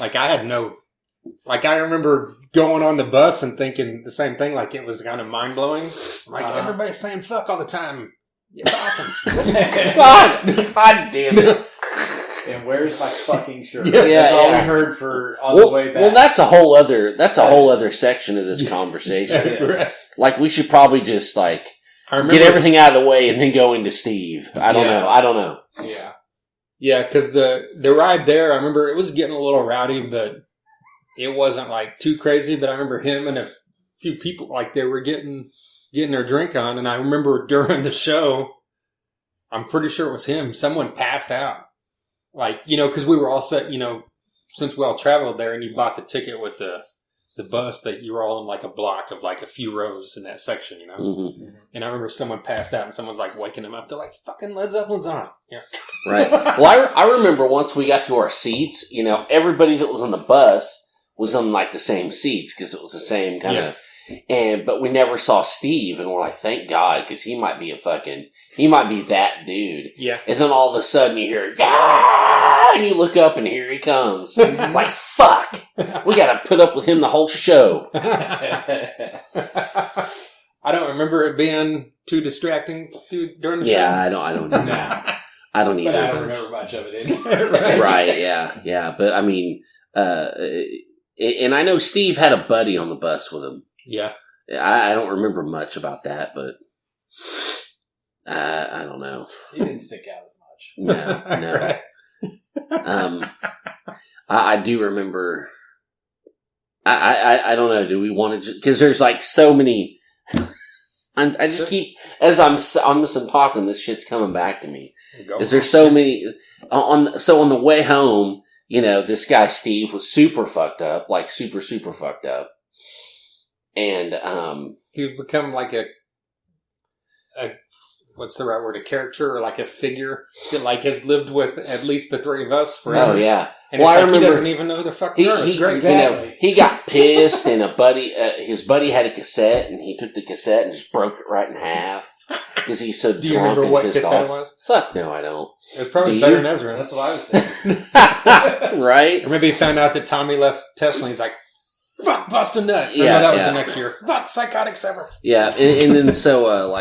Like I remember going on the bus and thinking the same thing, like it was kind of mind blowing. Like everybody's saying fuck all the time. It's awesome. God damn it. And where's my fucking shirt? Yeah, that's all we heard on the way back. Well, that's a whole other section of this conversation. Right. Like we should probably just like get everything out of the way and then go into Steve. I don't know. Yeah. Yeah, because the ride there, I remember it was getting a little rowdy, but it wasn't like too crazy. But I remember him and a few people, like they were getting their drink on. And I remember during the show, I'm pretty sure it was him, someone passed out. Like, because we were all set, since we all traveled there and you bought the ticket with the bus, that you were all in like a block of like a few rows in that section, Mm-hmm. And I remember someone passed out and someone's like waking him up. They're like, fucking Led Zeppelin's on. Yeah. Right. Well, I remember once we got to our seats, everybody that was on the bus was on like the same seats because it was the same kind of, but we never saw Steve and we're like, thank God, because he might be that dude. Yeah. And then all of a sudden you hear, yeah, and you look up and here he comes. Like, fuck. We got to put up with him the whole show. I don't remember it being too distracting during the show. Yeah, I don't know. I don't either. But I don't remember much of it anyway. Right, yeah. But I mean, and I know Steve had a buddy on the bus with him. Yeah. I don't remember much about that, but I don't know. He didn't stick out as much. No. Right. I do remember. I don't know. Do we want to? Because there's like so many. I just keep as I'm talking. This shit's coming back to me. Is there so many on the way home? This guy Steve was super fucked up, like super fucked up, and he's become like a what's the right word? A character or like a figure that like has lived with at least the three of us forever. Oh yeah. And I remember he doesn't even know who the fuck we are. It's great. Exactly. He got pissed, and his buddy had a cassette, and he took the cassette and just broke it right in half because he's so drunk. Do you remember and what pissed cassette off. it was? Fuck no, I don't. It was probably Better Than Ezra. That's what I was saying. Right? Or maybe he found out that Tommy left Tesla and he's like, fuck Bustin' Nut. Yeah, that was the next year. Fuck Psychotic Sever. Yeah, and then so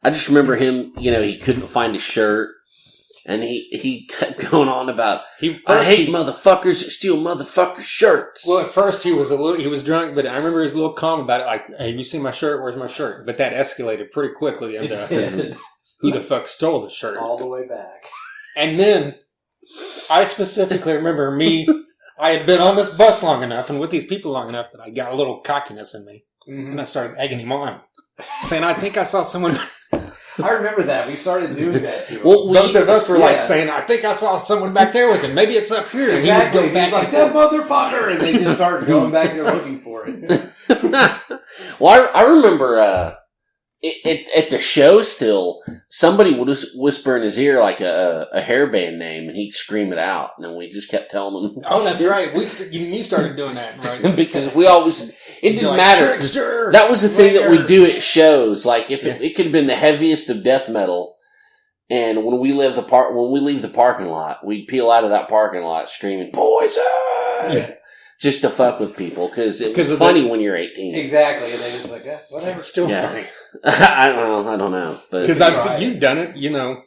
I just remember him, he couldn't find his shirt. And he kept going on about, I hate motherfuckers that steal motherfuckers' shirts. Well, at first he was drunk, but I remember he was a little calm about it. Like, hey, you see my shirt? Where's my shirt? But that escalated pretty quickly into who the fuck stole the shirt. All the way back. And then I specifically remember I had been on this bus long enough and with these people long enough that I got a little cockiness in me. Mm-hmm. And I started egging him on. Saying, I think I saw someone... I remember that. We started doing that too. Well, both of us were like saying, I think I saw someone back there with him. Maybe it's up here. And exactly. He would go back like, that motherfucker! And they just started going back there looking for it. Well, I remember at the show still, somebody would whisper in his ear like a hairband name, and he'd scream it out, and then we just kept telling him. Oh, that's right. You started doing that, right? Because we always, it didn't matter. Trickster, that was the thing that we do at shows. Like if it could have been the heaviest of death metal, and when we leave the parking lot, we'd peel out of that parking lot screaming "Poison!" Yeah. Just to fuck with people because it was funny when you're 18. Exactly, and they just like, whatever. It's still funny. I don't know, because you've done it.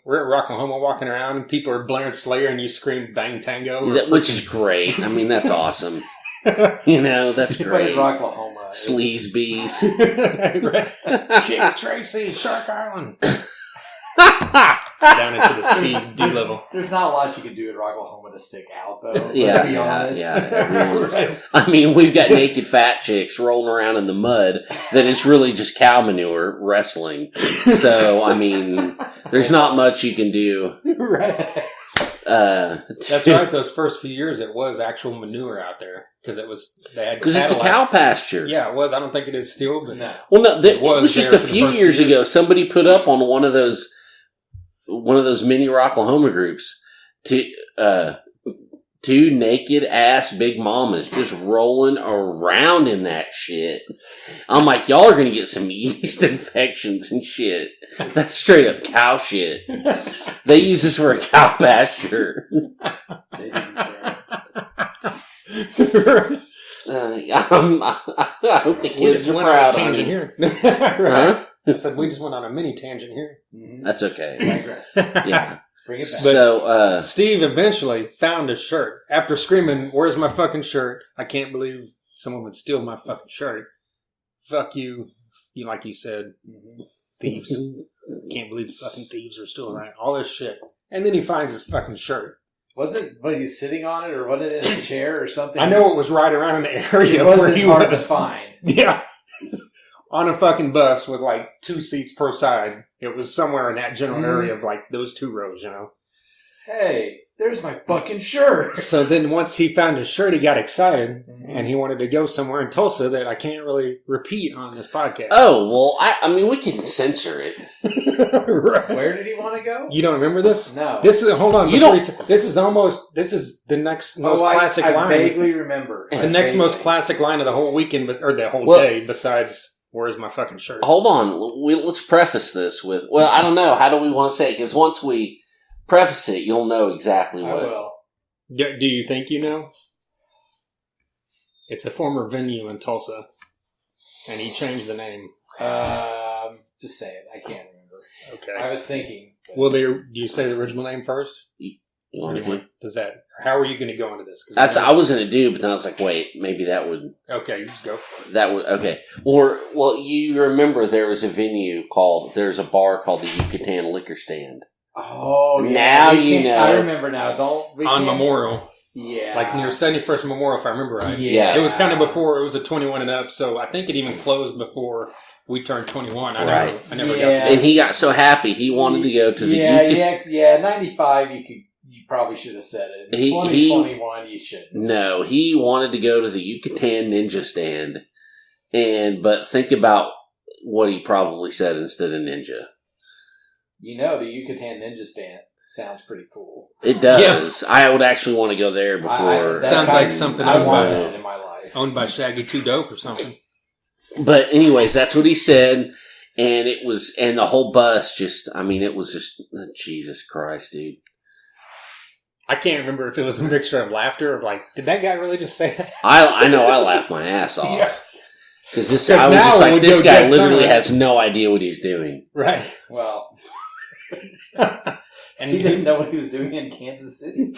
We're at Rocklahoma walking around, and people are blaring Slayer, and you scream "Bang Tango," which is great. I mean, that's awesome. That's great. Rocklahoma, Sleazebees, King Tracy, Shark Island. down into the C, D level. There's not a lot you can do at Rocklahoma to stick out, though. Yeah, Let's be honest. Right. I mean, we've got naked fat chicks rolling around in the mud that is really just cow manure wrestling. So, I mean, there's not much you can do. Right. That's right. Those first few years, it was actual manure out there because because it's a cow pasture. Yeah, it was. I don't think it is still, but no. Well, no, it was just a few years ago. Somebody put up on one of those mini Rocklahoma groups two naked ass big mamas just rolling around in that shit. I'm like, y'all are gonna get some yeast infections and shit. That's straight up cow shit. They use this for a cow pasture. They didn't care. I hope the kids are proud of me. Here. Huh? I said we just went on a mini tangent here. Mm-hmm. That's okay. Digress. Yeah. Bring it back. So, Steve eventually found a shirt after screaming, "Where's my fucking shirt? I can't believe someone would steal my fucking shirt. Fuck you." You like you said, thieves. Can't believe fucking thieves are still around. All this shit. And then he finds his fucking shirt. But he's sitting on it, or was it in a chair or something? I know it was right around in the area it where wasn't he hard was. to find. Yeah. On a fucking bus with like 2 seats per side. It was somewhere in that general area of like those 2 rows, you know. Hey, there's my fucking shirt. So then once he found his shirt, he got excited and he wanted to go somewhere in Tulsa that I can't really repeat on this podcast. oh, well, I mean, we can censor it. Right. Where did he want to go? You don't remember this? No. This is, hold on. You before don't- you say- this is the next most classic I line. vaguely remember. The next most classic line of the whole weekend, or the whole day, besides, "Where's my fucking shirt?" Hold on. Let's preface this with, well, I don't know. How do we want to say it? Because once we preface it, you'll know exactly I what. will. Do you think you know? It's a former venue in Tulsa, and he changed the name. Just say it. I can't remember. Okay. I was thinking. Well, do you say the original name first? You want me to? Does that? How are you going to go into this? 'Cause I was going to do, but then I was like, wait, maybe that would. Okay, you just go for it. That would okay. Well, you remember there was a there's a bar called the Yucatan Liquor Stand. Oh, yeah. Now you know. I remember now. On Memorial. Yeah. Like near 71st Memorial, if I remember right. Yeah. It was kind of before, it was a 21 and up, so I think it even closed before we turned 21. I never got to And he got so happy, he wanted to go to the Yeah, 95, you probably should have said it. 2021, you shouldn't. No, he wanted to go to the Yucatan Ninja Stand. But think about what he probably said instead of ninja. You know, the Yucatan Ninja Stand sounds pretty cool. It does. Yeah. I would actually want to go there before. Sounds like something I want that in my life. Owned by Shaggy 2 Dope or something. But anyways, that's what he said. And the whole bus it was just, Jesus Christ, dude. I can't remember if it was a mixture of laughter of like, did that guy really just say that? I know I laughed my ass off. Yeah. Because this guy literally has no idea what he's doing. Right. Well. And he didn't know what he was doing in Kansas City.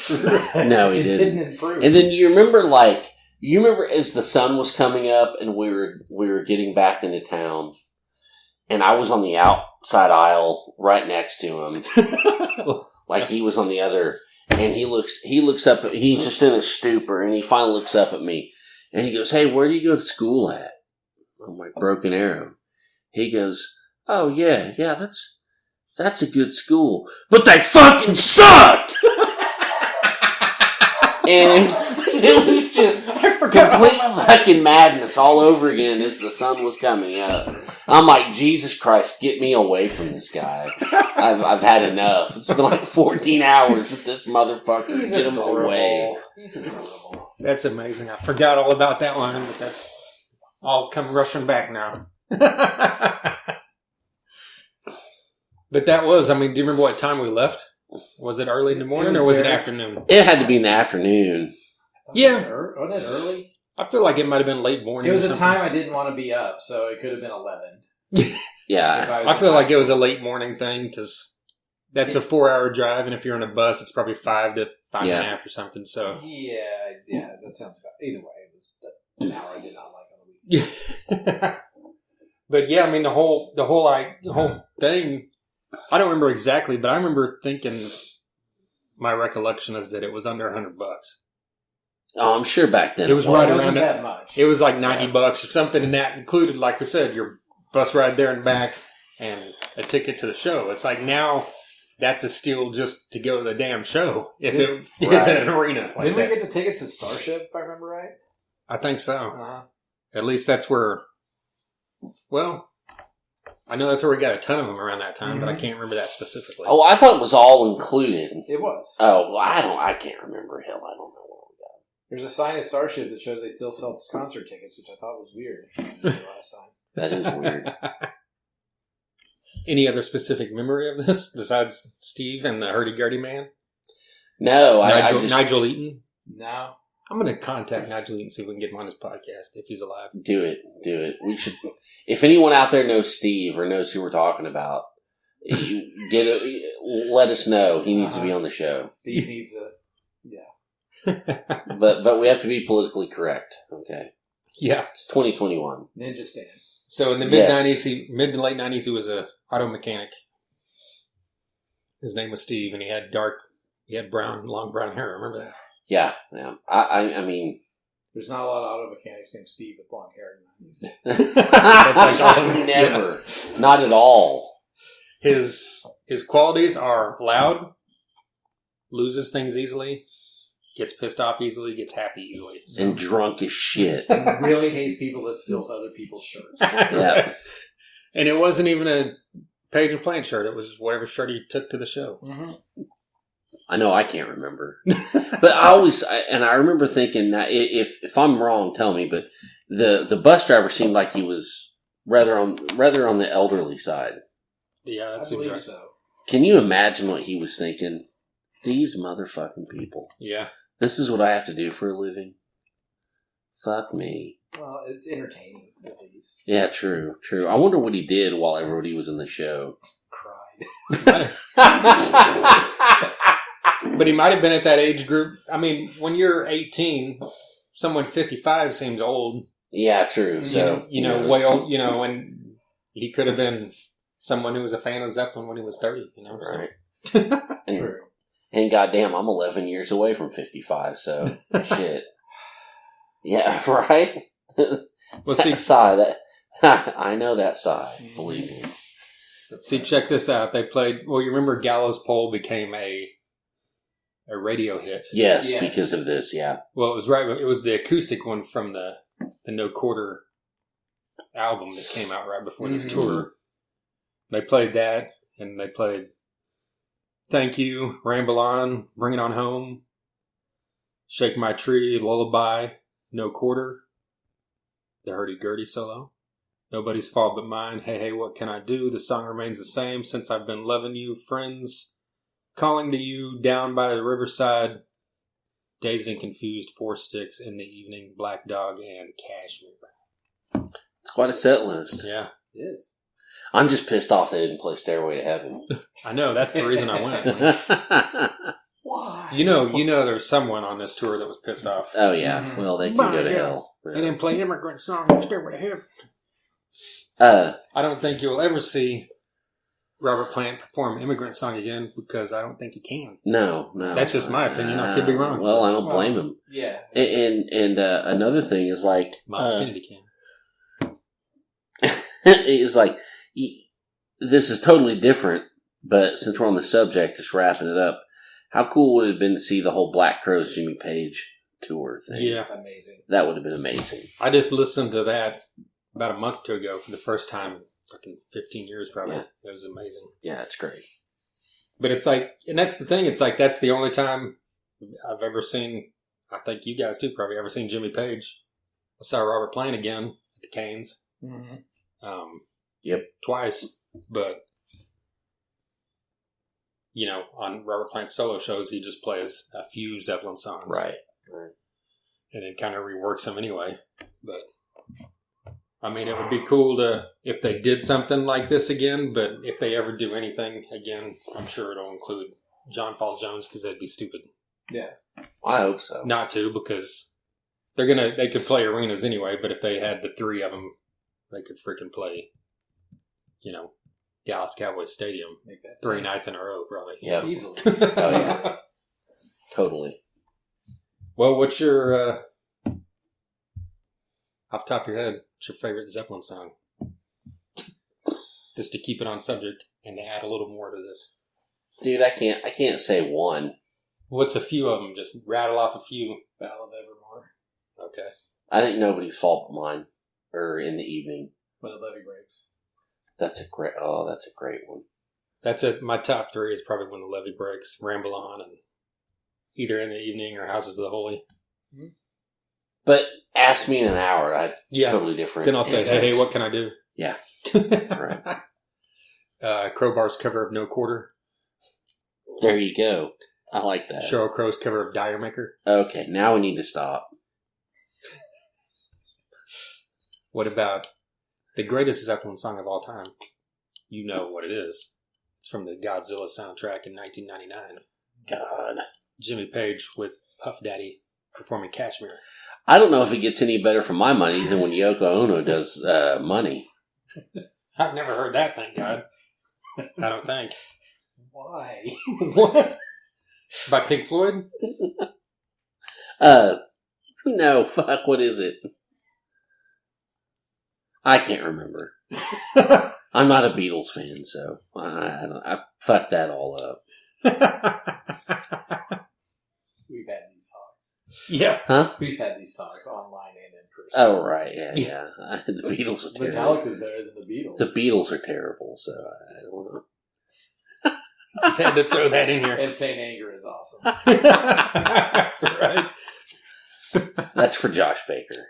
No, he didn't. It didn't improve. And then you remember as the sun was coming up and we were getting back into town, and I was on the outside aisle right next to him, like he was on the other. And he looks up. He's just in a stupor, and he finally looks up at me, and he goes, "Hey, where do you go to school at?" I'm like, Broken Arrow. He goes, "Oh yeah, that's a good school, but they fucking suck." And it was just complete fucking madness all over again as the sun was coming up. I'm like, Jesus Christ, get me away from this guy. I've had enough. It's been like 14 hours with this motherfucker. He's Get him adorable. away. He's adorable. That's amazing. I forgot all about that line, but that's all come rushing back now. But that was, do you remember what time we left? Was it early in the morning or was it afternoon? It had to be in the afternoon. Yeah. Wasn't it early? I feel like it might have been late morning. It was a time I didn't want to be up, so it could have been 11. Yeah. I feel like it was a late morning thing because that's a 4-hour drive, and if you're on a bus, it's probably 5 to 5.5 or something. So yeah, that sounds about. Either way, it was an hour I did not like on the weekend. But yeah, the whole thing. I don't remember exactly, but I remember thinking my recollection is that it was under $100. Oh, I'm sure back then it was right around that much. It was like $90 or something, and that included, like we said, your bus ride there and back and a ticket to the show. It's like now that's a steal just to go to the damn show if it is in an arena. Like Didn't we get the tickets to Starship, if I remember right? I think so. Uh-huh. At least that's where. Well, I know that's where we got a ton of them around that time, but I can't remember that specifically. Oh, I thought it was all included. It was. Oh, well, I can't remember. Hell, I don't know what we got. There's a sign at Starship that shows they still sell concert tickets, which I thought was weird. Last time. That is weird. Any other specific memory of this besides Steve and the hurdy-gurdy man? No, Nigel Eaton? No. I'm going to contact Nigel Eaton and see if we can get him on his podcast if he's alive. Do it. We should. If anyone out there knows Steve or knows who we're talking about, let us know. He needs to be on the show. Steve needs to. But we have to be politically correct. Okay. Yeah. It's 2021. Ninja Stand. So in the mid to late 90s, he was a auto mechanic. His name was Steve, and he had long brown hair. Remember that? Yeah. I mean, there's not a lot of auto mechanics named Steve with blonde hair in the 90s. Never. Not at all. His qualities are loud, loses things easily, gets pissed off easily, gets happy easily. So. And drunk as shit. And really hates people that steals other people's shirts. Yeah. And it wasn't even a Page and Plant shirt. It was whatever shirt he took to the show. Mm-hmm. I know I can't remember. But I remember thinking that if I'm wrong, tell me, but the bus driver seemed like he was rather on the elderly side. Yeah, that seems right. So. Can you imagine what he was thinking? These motherfucking people. Yeah. This is what I have to do for a living? Fuck me. Well, it's entertaining, at least. Yeah, true. I wonder what he did while everybody was in the show. Cried. But he might have been at that age group. I mean, when you're 18, someone 55 seems old. Yeah, true. So way old. And he could have been someone who was a fan of Zeppelin when he was 30. Right. So. True. And goddamn, I'm 11 years away from 55. So shit. Yeah, right. Well, see, sigh. That I know that sigh. Believe me. See, check this out. They played. Well, you remember Gallows Pole became a radio hit. Yes, because of this. Yeah. Well, it was right. It was the acoustic one from the No Quarter album that came out right before this tour. They played that, and they played Thank You, Ramble On, Bring It On Home, Shake My Tree, Lullaby, No Quarter, the hurdy-gurdy solo, Nobody's Fault But Mine, Hey Hey What Can I Do, the song remains the same, Since I've Been Loving You, Friends, Calling to You, Down by the Riverside, Dazed and Confused, Four Sticks in the Evening, Black Dog, and Cashmere. It's quite a set list. Yeah. It is. I'm just pissed off they didn't play Stairway to Heaven. I know, that's the reason I went. Why? You know there's someone on this tour that was pissed off. Oh, yeah. Well, they can go to hell. They didn't play Immigrant Song on Stairway to Heaven. I don't think you'll ever see Robert Plant perform Immigrant Song again because I don't think he can. No. That's just my opinion. I could be wrong. Well, I don't blame him. Yeah. And another thing is like... Miles Kennedy can. It's like, this is totally different, but since we're on the subject, just wrapping it up, how cool would it have been to see the whole Black Crowes Jimmy Page tour thing? Yeah. Amazing. That would have been amazing. I just listened to that about a month or two ago for the first time in fucking 15 years probably. Yeah. It was amazing. Yeah, it's great. But it's like, and that's the thing, it's like that's the only time I've ever seen, I think you guys too probably ever seen Jimmy Page. I saw Robert Plant again at the Canes. Mm-hmm. Twice, but on Robert Plant's solo shows, he just plays a few Zeppelin songs, right, and then kind of reworks them anyway. But I mean, it would be cool if they did something like this again. But if they ever do anything again, I'm sure it'll include John Paul Jones because that'd be stupid. Yeah, I hope so. Not to, because they could play arenas anyway. But if they had the three of them, they could freaking play, Dallas Cowboys Stadium 3 nights in a row, probably. Yeah, easily. Oh yeah, totally. Well, what's your off the top of your head? What's your favorite Zeppelin song? Just to keep it on subject and to add a little more to this. Dude, I can't say one. What's a few of them? Just rattle off a few. Battle of Evermore. Okay. I think Nobody's Fault But Mine, or In the Evening. When the Levee Breaks. That's a great one. That's it. My top 3 is probably When the Levee Breaks, Ramble On, and either In the Evening or Houses of the Holy. Mm-hmm. But ask me in an hour, I'd totally different. Then I'll say, hey, what can I do? Yeah. Right. Crowbar's cover of No Quarter. There you go. I like that. Sheryl Crow's cover of Dire Maker. Okay, now we need to stop. What about the greatest Zeppelin song of all time? You know what it is. It's from the Godzilla soundtrack in 1999. God. Jimmy Page with Puff Daddy performing Kashmir. I don't know if it gets any better for my money than when Yoko Ono does Money. I've never heard that, thank God. I don't think. Why? What? By Pink Floyd? No, fuck, what is it? I can't remember. I'm not a Beatles fan, so I fucked that all up. We've had these songs. Yeah. Huh? We've had these songs online and in person. Oh, right, yeah. The Beatles are terrible. Metallica's better than the Beatles. The Beatles are terrible, so I don't know. Just had to throw that in here. And Saint Anger is awesome. Right. That's for Josh Baker.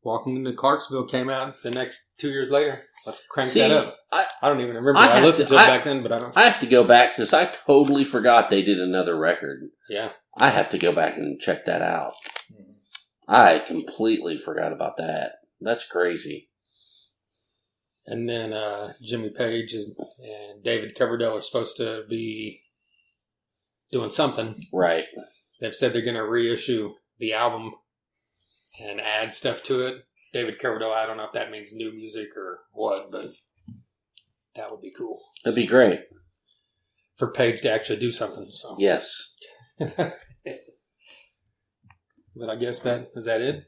Walking into Clarksville came out the next 2 years later. Let's crank that up. I don't even remember. I listened to it back then, but I don't. I have to go back because I totally forgot they did another record. Yeah. I have to go back and check that out. Mm-hmm. I completely forgot about that. That's crazy. And then Jimmy Page and David Coverdale are supposed to be doing something. Right. They've said they're going to reissue the album and add stuff to it. David Coverdale, I don't know if that means new music or what, but that would be cool. That'd be great. For Page to actually do something. So. Yes. But I guess is that it?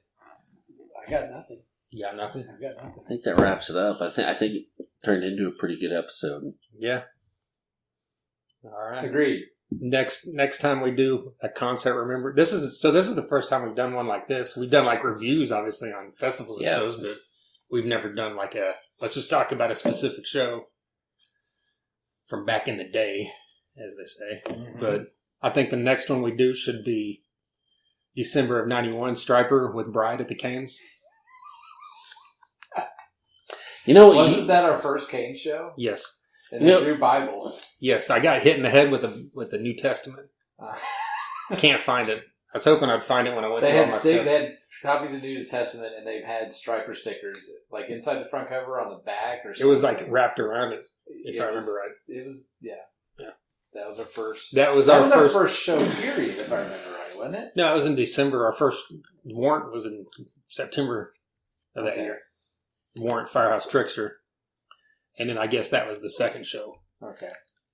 I got nothing. You got nothing? I got nothing. I think that wraps it up. I think it turned into a pretty good episode. Yeah. All right. Agreed. Next time we do a concert, remember this is the first time we've done one like this. We've done like reviews, obviously, on festivals and shows, but we've never done like let's just talk about a specific show from back in the day, as they say. Mm-hmm. But I think the next one we do should be December of '91, Stryper with Bride at the Canes. You know, wasn't that our first Kane show? Yes. And they drew Bibles. Yes, I got hit in the head with the New Testament. Can't find it. I was hoping I'd find it when I went to all my stuff. They had copies of New Testament, and they've had Stryper stickers, like inside the front cover, on the back, or something. It was like wrapped around it, if I remember right. It was, yeah. That was our first. That was our first show. Period, if I remember right, wasn't it? No, it was in December. Our first Warrant was in September of that year. Warrant Firehouse Trickster. And then I guess that was the second show. Okay.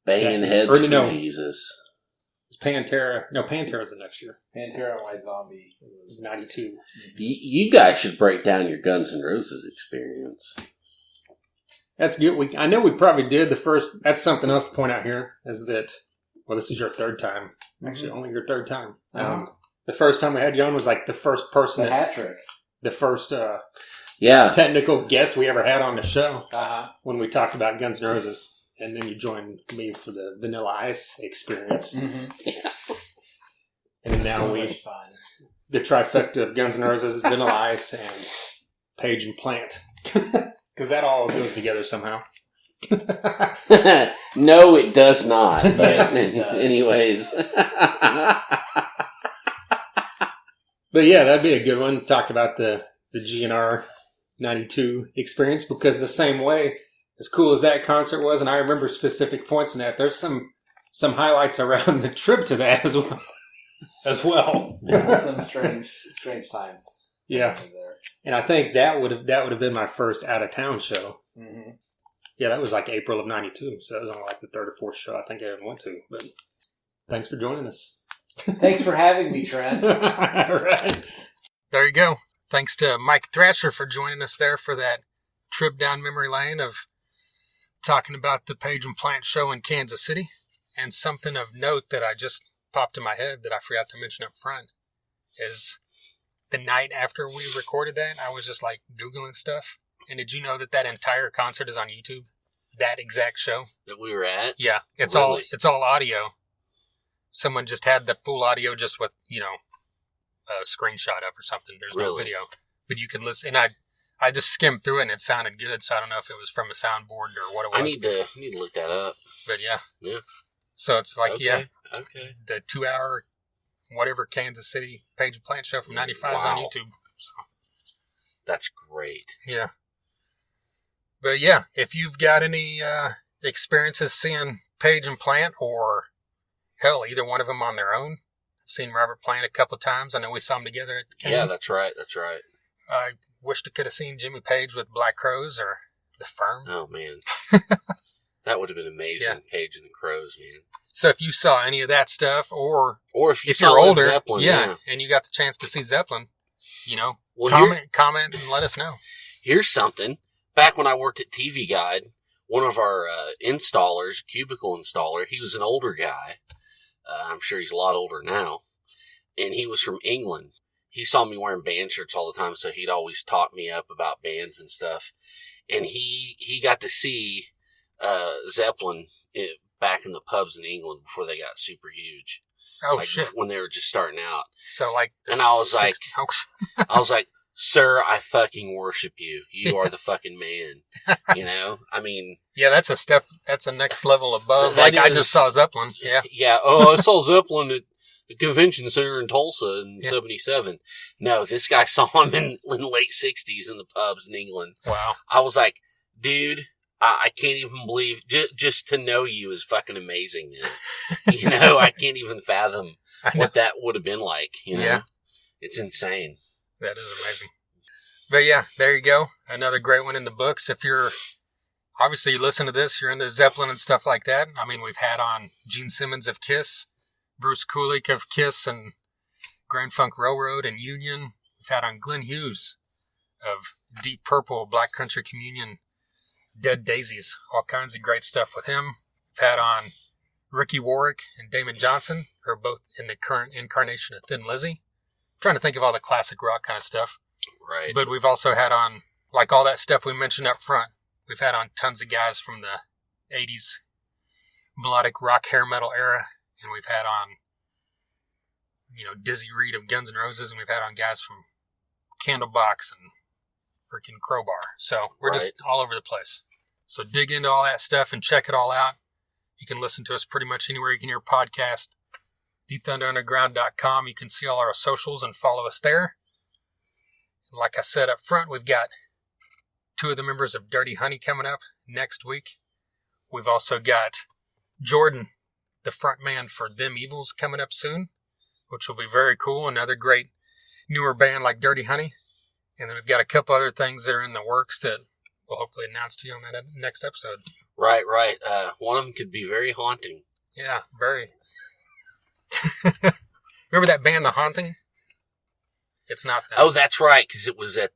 Banging heads for Jesus. It was Pantera. No, Pantera was the next year. Pantera and White Zombie. It was 92. You guys should break down your Guns N' Roses experience. That's good. I know we probably did the first. That's something else to point out here is that, well, this is your third time. Actually, only your third time. The first time we had you on was like the first person. The hat trick. The first Yeah. technical guest we ever had on the show when we talked about Guns N' Roses. And then you joined me for the Vanilla Ice experience. Mm-hmm. Yeah. And now much fun. The trifecta of Guns N' Roses, Vanilla Ice, and Page and Plant. Because that all goes together somehow. No, it does not. But Yes, it does. Anyways. But yeah, that'd be a good one to talk about the GNR 92 experience, because the same way, as cool as that concert was, and I remember specific points in that, there's some highlights around the trip to that as well. Yeah, some strange times. Yeah. And I think that would have been my first out of town show. Mm-hmm. Yeah, that was like April of 92, so that was only like the third or fourth show I think I ever went to. But thanks for joining us. Thanks for having me, Trent. Right. There you go. Thanks to Mike Thrasher for joining us there for that trip down memory lane of talking about the Page and Plant show in Kansas City. And something of note that I just popped in my head that I forgot to mention up front is the night after we recorded that, I was just like Googling stuff. And did you know that that entire concert is on YouTube? That exact show that we were at? Yeah, it's really? It's all audio. Someone just had the full audio just with, you know, a screenshot up or something. There's no video, but you can listen. And I just skimmed through it and it sounded good. So I don't know if it was from a soundboard or what it was. I need to look that up. But yeah. So it's like, the 2 hour, whatever Kansas City Page and Plant show from 95 is on YouTube. So. That's great. Yeah. But yeah, if you've got any experiences seeing Page and Plant or hell, either one of them on their own. I've seen Robert Plant a couple of times. I know we saw him together at the Canes. Yeah, that's right. I wished I could have seen Jimmy Page with Black Crowes or The Firm. Oh, man. That would have been amazing, yeah. Page and the Crows, man. So if you saw any of that stuff, or if you're older, Zeppelin, and you got the chance to see Zeppelin, you know, comment and let us know. Here's something. Back when I worked at TV Guide, one of our installers, cubicle installer, he was an older guy. I'm sure he's a lot older now. And he was from England. He saw me wearing band shirts all the time, so he'd always talk me up about bands and stuff. And he got to see Zeppelin back in the pubs in England before they got super huge. Oh, shit. When they were just starting out. So, like... And I was like, sir, I fucking worship you. You are the fucking man. You know? I mean... Yeah, that's a next level above. I just saw Zeppelin. Yeah. Yeah. Oh, I saw Zeppelin at the convention center in Tulsa in 77. No, this guy saw him in the late 60s in the pubs in England. Wow. I was like, dude, I can't even believe... Just to know you is fucking amazing, man. You know, I can't even fathom what that would have been like, you know? Yeah. It's insane. That is amazing. But yeah, there you go. Another great one in the books. If you're, obviously you listen to this, you're into Zeppelin and stuff like that. I mean, we've had on Gene Simmons of Kiss, Bruce Kulick of Kiss and Grand Funk Railroad and Union. We've had on Glenn Hughes of Deep Purple, Black Country Communion, Dead Daisies, all kinds of great stuff with him. We've had on Ricky Warwick and Damon Johnson, who are both in the current incarnation of Thin Lizzy. Trying to think of all the classic rock kind of stuff. Right. But we've also had on, like all that stuff we mentioned up front, we've had on tons of guys from the 80s melodic rock hair metal era. And we've had on, you know, Dizzy Reed of Guns N' Roses. And we've had on guys from Candlebox and freaking Crowbar. So we're just all over the place. So dig into all that stuff and check it all out. You can listen to us pretty much anywhere you can hear a podcast. TheThunderUnderground.com. You can see all our socials and follow us there. Like I said up front, we've got 2 of the members of Dirty Honey coming up next week. We've also got Jordan, the front man for Them Evils, coming up soon, which will be very cool. Another great newer band like Dirty Honey. And then we've got a couple other things that are in the works that we'll hopefully announce to you on that next episode. Right. One of them could be very haunting. Yeah, very. Remember that band, The Haunting? It's not that. Oh, that's right, because it was at.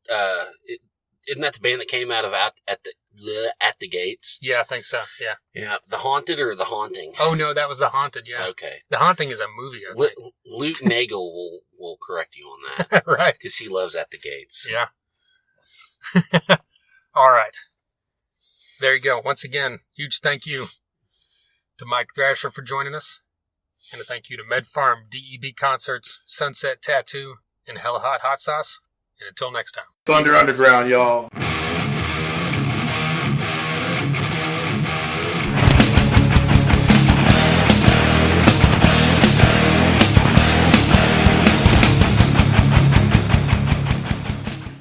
Isn't that the band that came out of at the Gates? Yeah, I think so. Yeah. Yeah, The Haunted or The Haunting? Oh no, that was The Haunted. Yeah. Okay. The Haunting is a movie. I think. Luke Nagel will correct you on that, right? Because he loves At the Gates. Yeah. All right. There you go. Once again, huge thank you to Mike Thrasher for joining us. And a thank you to Med Farm, DEB Concerts, Sunset Tattoo, and Hella Hot Hot Sauce. And until next time. Thunder Underground, y'all.